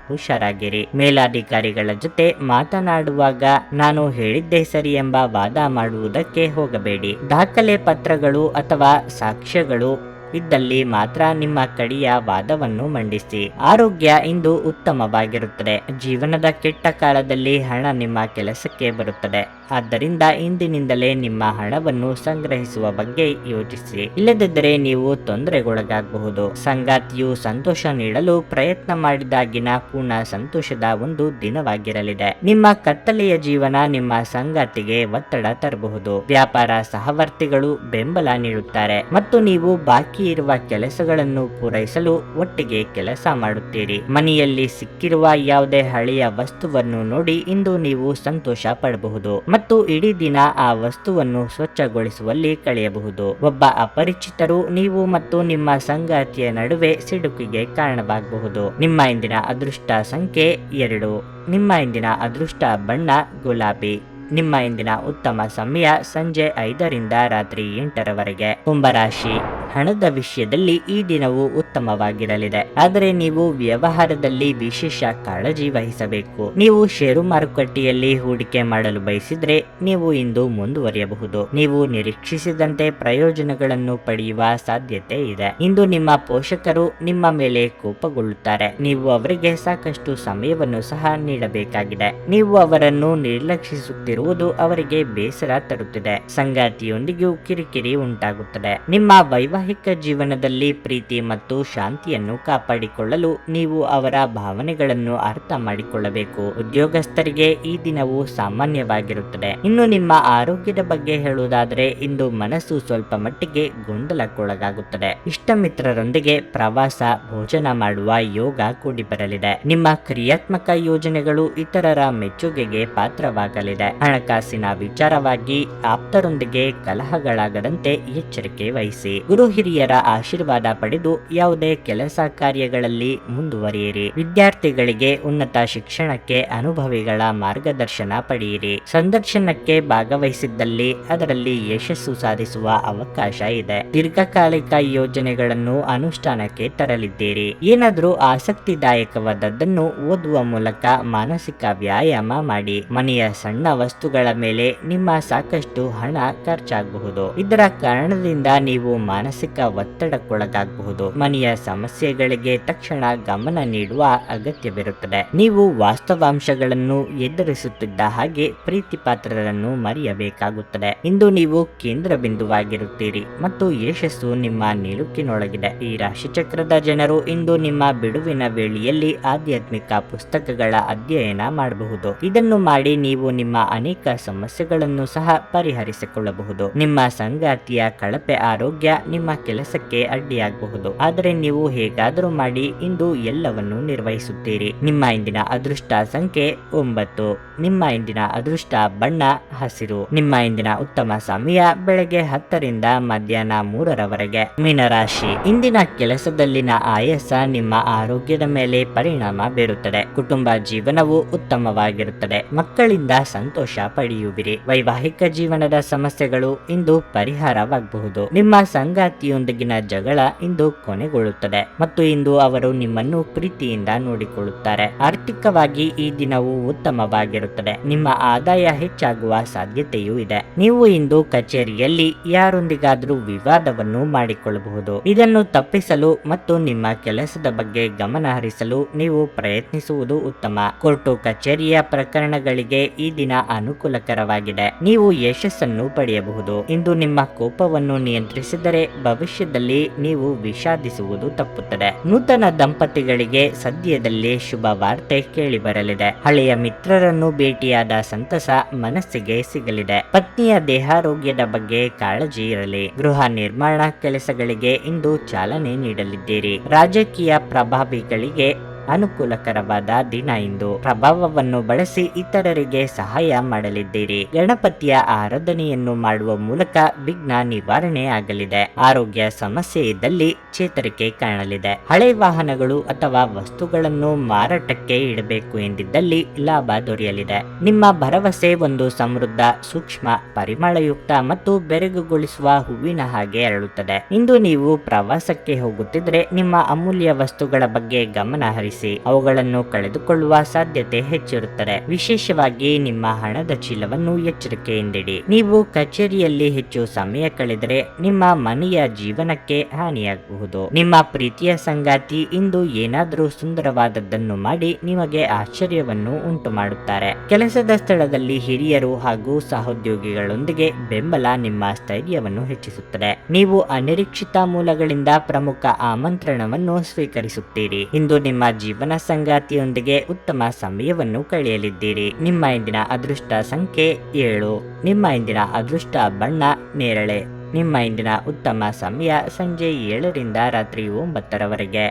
ಹುಷಾರಾಗಿರಿ. ಮೇಲಾಧಿಕಾರಿಗಳ ಜೊತೆ ಮಾತನಾಡುವಾಗ ನಾನು ಹೇಳಿದ್ದೇ ಸರಿ ಎಂಬ ವಾದ ಮಾಡುವುದಕ್ಕೆ ಹೋಗಬೇಡಿ. ದಾಖಲೆ ಪತ್ರಗಳು ಅಥವಾ ಸಾಕ್ಷ್ಯಗಳು ಇದ್ದಲ್ಲಿ ಮಾತ್ರ ನಿಮ್ಮ ಕಡೆಯ ವಾದವನ್ನು ಮಂಡಿಸಿ. ಆರೋಗ್ಯ ಇಂದು ಉತ್ತಮವಾಗಿರುತ್ತದೆ. ಜೀವನದ ಕೆಟ್ಟ ಕಾಲದಲ್ಲಿ ಹಣ ನಿಮ್ಮ ಕೆಲಸಕ್ಕೆ ಬರುತ್ತದೆ. ಆದ್ದರಿಂದ ಇಂದಿನಿಂದಲೇ ನಿಮ್ಮ ಹಣವನ್ನು ಸಂಗ್ರಹಿಸುವ ಬಗ್ಗೆ ಯೋಚಿಸಿ. ಇಲ್ಲದಿದ್ದರೆ ನೀವು ತೊಂದರೆಗೊಳಗಾಗಬಹುದು. ಸಂಗಾತಿಯು ಸಂತೋಷ ನೀಡಲು ಪ್ರಯತ್ನ ಮಾಡಿದಾಗಿನ ಪೂರ್ಣ ಸಂತೋಷದ ಒಂದು ದಿನವಾಗಿರಲಿದೆ. ನಿಮ್ಮ ಕತ್ತಲೆಯ ಜೀವನ ನಿಮ್ಮ ಸಂಗಾತಿಗೆ ಒತ್ತಡ ತರಬಹುದು. ವ್ಯಾಪಾರ ಸಹವರ್ತಿಗಳು ಬೆಂಬಲ ನೀಡುತ್ತಾರೆ ಮತ್ತು ನೀವು ಬಾಕಿ ಇರುವ ಕೆಲಸಗಳನ್ನು ಪೂರೈಸಲು ಒಟ್ಟಿಗೆ ಕೆಲಸ ಮಾಡುತ್ತೀರಿ. ಮನೆಯಲ್ಲಿ ಸಿಕ್ಕಿರುವ ಯಾವುದೇ ಹಳೆಯ ವಸ್ತುವನ್ನು ನೋಡಿ ಇಂದು ನೀವು ಸಂತೋಷ ಪಡಬಹುದು ಮತ್ತು ಇಡೀ ದಿನ ಆ ವಸ್ತುವನ್ನು ಸ್ವಚ್ಛಗೊಳಿಸುವಲ್ಲಿ ಕಳೆಯಬಹುದು. ಒಬ್ಬ ಅಪರಿಚಿತರು ನೀವು ಮತ್ತು ನಿಮ್ಮ ಸಂಗಾತಿಯ ನಡುವೆ ಸಿಡುಕಿಗೆ ಕಾರಣವಾಗಬಹುದು. ನಿಮ್ಮ ಇಂದಿನ ಅದೃಷ್ಟ ಸಂಖ್ಯೆ 2. ನಿಮ್ಮ ಇಂದಿನ ಅದೃಷ್ಟ ಬಣ್ಣ ಗುಲಾಬಿ. ನಿಮ್ಮ ಇಂದಿನ ಉತ್ತಮ ಸಮಯ ಸಂಜೆ 5 ರಿಂದ ರಾತ್ರಿ 8ರವರೆಗೆ. ಕುಂಭರಾಶಿ, ಹಣದ ವಿಷಯದಲ್ಲಿ ಈ ದಿನವು ಉತ್ತಮವಾಗಿರಲಿದೆ, ಆದರೆ ನೀವು ವ್ಯವಹಾರದಲ್ಲಿ ವಿಶೇಷ ಕಾಳಜಿ ವಹಿಸಬೇಕು. ನೀವು ಷೇರು ಮಾರುಕಟ್ಟೆಯಲ್ಲಿ ಹೂಡಿಕೆ ಮಾಡಲು ಬಯಸಿದ್ರೆ ನೀವು ಇಂದು ಮುಂದುವರಿಯಬಹುದು. ನೀವು ನಿರೀಕ್ಷಿಸಿದಂತೆ ಪ್ರಯೋಜನಗಳನ್ನು ಪಡೆಯುವ ಸಾಧ್ಯತೆ ಇದೆ. ಇಂದು ನಿಮ್ಮ ಪೋಷಕರು ನಿಮ್ಮ ಮೇಲೆ ಕೋಪಗೊಳ್ಳುತ್ತಾರೆ. ನೀವು ಅವರಿಗೆ ಸಾಕಷ್ಟು ಸಮಯವನ್ನು ಸಹ ನೀಡಬೇಕಾಗಿದೆ. ನೀವು ಅವರನ್ನು ನಿರ್ಲಕ್ಷಿಸುತ್ತಿರುವುದು ಅವರಿಗೆ ಬೇಸರ ತರುತ್ತಿದೆ. ಸಂಗಾತಿಯೊಂದಿಗೂ ಕಿರಿಕಿರಿ ಉಂಟಾಗುತ್ತದೆ. ನಿಮ್ಮ ವೈವಾಹಿಕ ಜೀವನದಲ್ಲಿ ಪ್ರೀತಿ ಮತ್ತು ಶಾಂತಿಯನ್ನು ಕಾಪಾಡಿಕೊಳ್ಳಲು ನೀವು ಅವರ ಭಾವನೆಗಳನ್ನು ಅರ್ಥ ಮಾಡಿಕೊಳ್ಳಬೇಕು. ಉದ್ಯೋಗಸ್ಥರಿಗೆ ಈ ದಿನವು ಸಾಮಾನ್ಯವಾಗಿರುತ್ತದೆ. ಇನ್ನು ನಿಮ್ಮ ಆರೋಗ್ಯದ ಬಗ್ಗೆ ಹೇಳುವುದಾದರೆ ಇಂದು ಮನಸ್ಸು ಸ್ವಲ್ಪ ಮಟ್ಟಿಗೆ ಗೊಂದಲಕ್ಕೊಳಗಾಗುತ್ತದೆ. ಇಷ್ಟ ಮಿತ್ರರೊಂದಿಗೆ ಪ್ರವಾಸ, ಭೋಜನ ಮಾಡುವ ಯೋಗ ಕೂಡಿ ಬರಲಿದೆ. ನಿಮ್ಮ ಕ್ರಿಯಾತ್ಮಕ ಯೋಜನೆಗಳು ಇತರರ ಮೆಚ್ಚುಗೆಗೆ ಪಾತ್ರವಾಗಲಿದೆ. ಹಣಕಾಸಿನ ವಿಚಾರವಾಗಿ ಆಪ್ತರೊಂದಿಗೆ ಕಲಹಗಳಾಗದಂತೆ ಎಚ್ಚರಿಕೆ ವಹಿಸಿ. ಗುರು ಹಿರಿಯರ ಆಶೀರ್ವಾದ ಪಡೆದು ಯಾವುದೇ ಕೆಲಸ ಕಾರ್ಯಗಳಲ್ಲಿ ಮುಂದುವರಿಯಿರಿ. ವಿದ್ಯಾರ್ಥಿಗಳಿಗೆ ಉನ್ನತ ಶಿಕ್ಷಣಕ್ಕೆ ಅನುಭವಿಗಳ ಮಾರ್ಗದರ್ಶನ ಪಡೆಯಿರಿ. ಸಂದರ್ಶನಕ್ಕೆ ಭಾಗವಹಿಸಿದ್ದಲ್ಲಿ ಅದರಲ್ಲಿ ಯಶಸ್ಸು ಸಾಧಿಸುವ ಅವಕಾಶ ಇದೆ. ದೀರ್ಘಕಾಲಿಕ ಯೋಜನೆಗಳನ್ನು ಅನುಷ್ಠಾನಕ್ಕೆ ತರಲಿದ್ದೀರಿ. ಏನಾದರೂ ಆಸಕ್ತಿದಾಯಕವಾದದ್ದನ್ನು ಓದುವ ಮೂಲಕ ಮಾನಸಿಕ ವ್ಯಾಯಾಮ ಮಾಡಿ. ಮನೆಯ ಸಣ್ಣ ವಸ್ತುಗಳ ಮೇಲೆ ನಿಮ್ಮ ಸಾಕಷ್ಟು ಹಣ ಖರ್ಚಾಗಬಹುದು. ಇದರ ಕಾರಣದಿಂದ ನೀವು ಮಾನಸಿಕ ಒತ್ತಡಕ್ಕೊಳಗಾಗಬಹುದು. ಮನೆಯ ಸಮಸ್ಯೆಗಳಿಗೆ ತಕ್ಷಣ ಗಮನ ನೀಡುವ ಅಗತ್ಯವಿರುತ್ತದೆ. ನೀವು ವಾಸ್ತವಾಂಶಗಳನ್ನು ಎದುರಿಸುತ್ತಿದ್ದ ಹಾಗೆ ಪ್ರೀತಿ ಪಾತ್ರರನ್ನು ಮರೆಯಬೇಕಾಗುತ್ತದೆ. ಇಂದು ನೀವು ಕೇಂದ್ರ ಬಿಂದುವಾಗಿರುತ್ತೀರಿ ಮತ್ತು ಯಶಸ್ಸು ನಿಮ್ಮ ನಿಲುಕಿನೊಳಗಿದೆ. ಈ ರಾಶಿಚಕ್ರದ ಜನರು ಇಂದು ನಿಮ್ಮ ಬಿಡುವಿನ ವೇಳೆಯಲ್ಲಿ ಆಧ್ಯಾತ್ಮಿಕ ಪುಸ್ತಕಗಳ ಅಧ್ಯಯನ ಮಾಡಬಹುದು. ಇದನ್ನು ಮಾಡಿ ನೀವು ನಿಮ್ಮ ಅನೇಕ ಸಮಸ್ಯೆಗಳನ್ನು ಸಹ ಪರಿಹರಿಸಿಕೊಳ್ಳಬಹುದು. ನಿಮ್ಮ ಸಂಗಾತಿಯ ಕಳಪೆ ಆರೋಗ್ಯ ನಿಮ್ಮ ಕೆಲಸಕ್ಕೆ ಅಡ್ಡಿಯಾಗಬಹುದು, ಆದರೆ ನೀವು ಹೇಗಾದರೂ ಮಾಡಿ ಇಂದು ಎಲ್ಲವನ್ನು ನಿರ್ವಹಿಸುತ್ತೀರಿ. ನಿಮ್ಮ ಇಂದಿನ ಅದೃಷ್ಟ ಸಂಖ್ಯೆ 9. ನಿಮ್ಮ ಇಂದಿನ ಅದೃಷ್ಟ ಬಣ್ಣ ಹಸಿರು. ನಿಮ್ಮ ಇಂದಿನ ಉತ್ತಮ ಸಮಯ ಬೆಳಗ್ಗೆ 10 ರಿಂದ ಮಧ್ಯಾಹ್ನ 3 ಮೀನರಾಶಿ, ಇಂದಿನ ಕೆಲಸದಲ್ಲಿನ ಆಯಾಸ ನಿಮ್ಮ ಆರೋಗ್ಯದ ಮೇಲೆ ಪರಿಣಾಮ ಬೀರುತ್ತದೆ. ಕುಟುಂಬ ಜೀವನವು ಉತ್ತಮವಾಗಿರುತ್ತದೆ. ಮಕ್ಕಳಿಂದ ಸಂತೋಷ ಪಡೆಯುವಿರಿ. ವೈವಾಹಿಕ ಜೀವನದ ಸಮಸ್ಯೆಗಳು ಇಂದು ಪರಿಹಾರವಾಗಬಹುದು. ನಿಮ್ಮ ಸಂಗಾತಿಯೊಂದಿಗಿನ ಜಗಳ ಇಂದು ಕೊನೆಗೊಳ್ಳುತ್ತದೆ ಮತ್ತು ಇಂದು ಅವರು ನಿಮ್ಮನ್ನು ಪ್ರೀತಿಯಿಂದ ನೋಡಿಕೊಳ್ಳುತ್ತಾರೆ. ಆರ್ಥಿಕವಾಗಿ ಈ ದಿನವು ಉತ್ತಮವಾಗಿರುತ್ತದೆ. ನಿಮ್ಮ ಆದಾಯ ಹೆಚ್ಚಾಗುವ ಸಾಧ್ಯತೆಯೂ ಇದೆ. ನೀವು ಇಂದು ಕಚೇರಿಯಲ್ಲಿ ಯಾರೊಂದಿಗಾದರೂ ವಿವಾದವನ್ನು ಮಾಡಿಕೊಳ್ಳಬಹುದು. ಇದನ್ನು ತಪ್ಪಿಸಲು ಮತ್ತು ನಿಮ್ಮ ಕೆಲಸದ ಬಗ್ಗೆ ಗಮನ ಹರಿಸಲು ನೀವು ಪ್ರಯತ್ನಿಸುವುದು ಉತ್ತಮ. ಕೋರ್ಟು ಕಚೇರಿಯ ಪ್ರಕರಣಗಳಿಗೆ ಈ ದಿನ ಅನುಕೂಲಕರವಾಗಿದೆ. ನೀವು ಯಶಸ್ಸನ್ನು ಪಡೆಯಬಹುದು. ಇಂದು ನಿಮ್ಮ ಕೋಪವನ್ನು ನಿಯಂತ್ರಿಸಿದರೆ ಭವಿಷ್ಯದಲ್ಲಿ ನೀವು ವಿಷಾದಿಸುವುದು ತಪ್ಪುತ್ತದೆ. ನೂತನ ದಂಪತಿಗಳಿಗೆ ಸದ್ಯದಲ್ಲೇ ಶುಭ ವಾರ್ತೆ ಕೇಳಿ ಬರಲಿದೆ. ಹಳೆಯ ಮಿತ್ರರನ್ನು ಭೇಟಿಯಾದ ಸಂತಸ ಮನಸ್ಸಿಗೆ ಸಿಗಲಿದೆ. ಪತ್ನಿಯ ದೇಹಾರೋಗ್ಯದ ಬಗ್ಗೆ ಕಾಳಜಿ ಇರಲಿ. ಗೃಹ ನಿರ್ಮಾಣ ಕೆಲಸಗಳಿಗೆ ಇಂದು ಚಾಲನೆ ನೀಡಲಿದ್ದೀರಿ. ರಾಜಕೀಯ ಪ್ರಭಾವಿಗಳಿಗೆ ಅನುಕೂಲಕರವಾದ ದಿನ ಇಂದು. ಪ್ರಭಾವವನ್ನು ಬಳಸಿ ಇತರರಿಗೆ ಸಹಾಯ ಮಾಡಲಿದ್ದೀರಿ. ಗಣಪತಿಯ ಆರಾಧನೆಯನ್ನು ಮಾಡುವ ಮೂಲಕ ವಿಘ್ನ ನಿವಾರಣೆ ಆಗಲಿದೆ. ಆರೋಗ್ಯ ಸಮಸ್ಯೆ ಇದ್ದಲ್ಲಿ ಚೇತರಿಕೆ ಕಾಣಲಿದೆ. ಹಳೆ ವಾಹನಗಳು ಅಥವಾ ವಸ್ತುಗಳನ್ನು ಮಾರಾಟಕ್ಕೆ ಇಡಬೇಕು ಎಂದಿದ್ದಲ್ಲಿ ಲಾಭ ದೊರೆಯಲಿದೆ. ನಿಮ್ಮ ಭರವಸೆ ಒಂದು ಸಮೃದ್ಧ, ಸೂಕ್ಷ್ಮ, ಪರಿಮಳಯುಕ್ತ ಮತ್ತು ಬೆರಗುಗೊಳಿಸುವ ಹೂವಿನ ಹಾಗೆ ಅರಳುತ್ತದೆ. ಇಂದು ನೀವು ಪ್ರವಾಸಕ್ಕೆ ಹೋಗುತ್ತಿದ್ರೆ ನಿಮ್ಮ ಅಮೂಲ್ಯ ವಸ್ತುಗಳ ಬಗ್ಗೆ ಗಮನ ಹರಿಸಿ. ಅವುಗಳನ್ನು ಕಳೆದುಕೊಳ್ಳುವ ಸಾಧ್ಯತೆ ಹೆಚ್ಚಿರುತ್ತದೆ. ವಿಶೇಷವಾಗಿ ನಿಮ್ಮ ಹಣದ ಚೀಲವನ್ನು ಎಚ್ಚರಿಕೆಯಿಂದಿಡಿ. ನೀವು ಕಚೇರಿಯಲ್ಲಿ ಹೆಚ್ಚು ಸಮಯ ಕಳೆದರೆ ನಿಮ್ಮ ಮನೆಯ ಜೀವನಕ್ಕೆ ಹಾನಿಯಾಗಬಹುದು. ನಿಮ್ಮ ಪ್ರೀತಿಯ ಸಂಗಾತಿ ಇಂದು ಏನಾದರೂ ಸುಂದರವಾದದ್ದನ್ನು ಮಾಡಿ ನಿಮಗೆ ಆಶ್ಚರ್ಯವನ್ನು ಉಂಟು ಮಾಡುತ್ತಾರೆ. ಕೆಲಸದ ಸ್ಥಳದಲ್ಲಿ ಹಿರಿಯರು ಹಾಗೂ ಸಹೋದ್ಯೋಗಿಗಳೊಂದಿಗೆ ಬೆಂಬಲ ನಿಮ್ಮ ಸ್ಥೈರ್ಯವನ್ನು ಹೆಚ್ಚಿಸುತ್ತದೆ. ನೀವು ಅನಿರೀಕ್ಷಿತ ಮೂಲಗಳಿಂದ ಪ್ರಮುಖ ಆಮಂತ್ರಣವನ್ನು ಸ್ವೀಕರಿಸುತ್ತೀರಿ. ಇಂದು ನಿಮ್ಮ ಜೀವನ ಸಂಗಾತಿಯೊಂದಿಗೆ ಉತ್ತಮ ಸಮಯವನ್ನು ಕಳೆಯಲಿದ್ದೀರಿ. ನಿಮ್ಮ ಇಂದಿನ ಅದೃಷ್ಟ ಸಂಖ್ಯೆ 7. ನಿಮ್ಮ ಇಂದಿನ ಅದೃಷ್ಟ ಬಣ್ಣ ನೇರಳೆ. ನಿಮ್ಮ ಇಂದಿನ ಉತ್ತಮ ಸಮಯ ಸಂಜೆ 7 ರಿಂದ ರಾತ್ರಿ 9 ರವರೆಗೆ.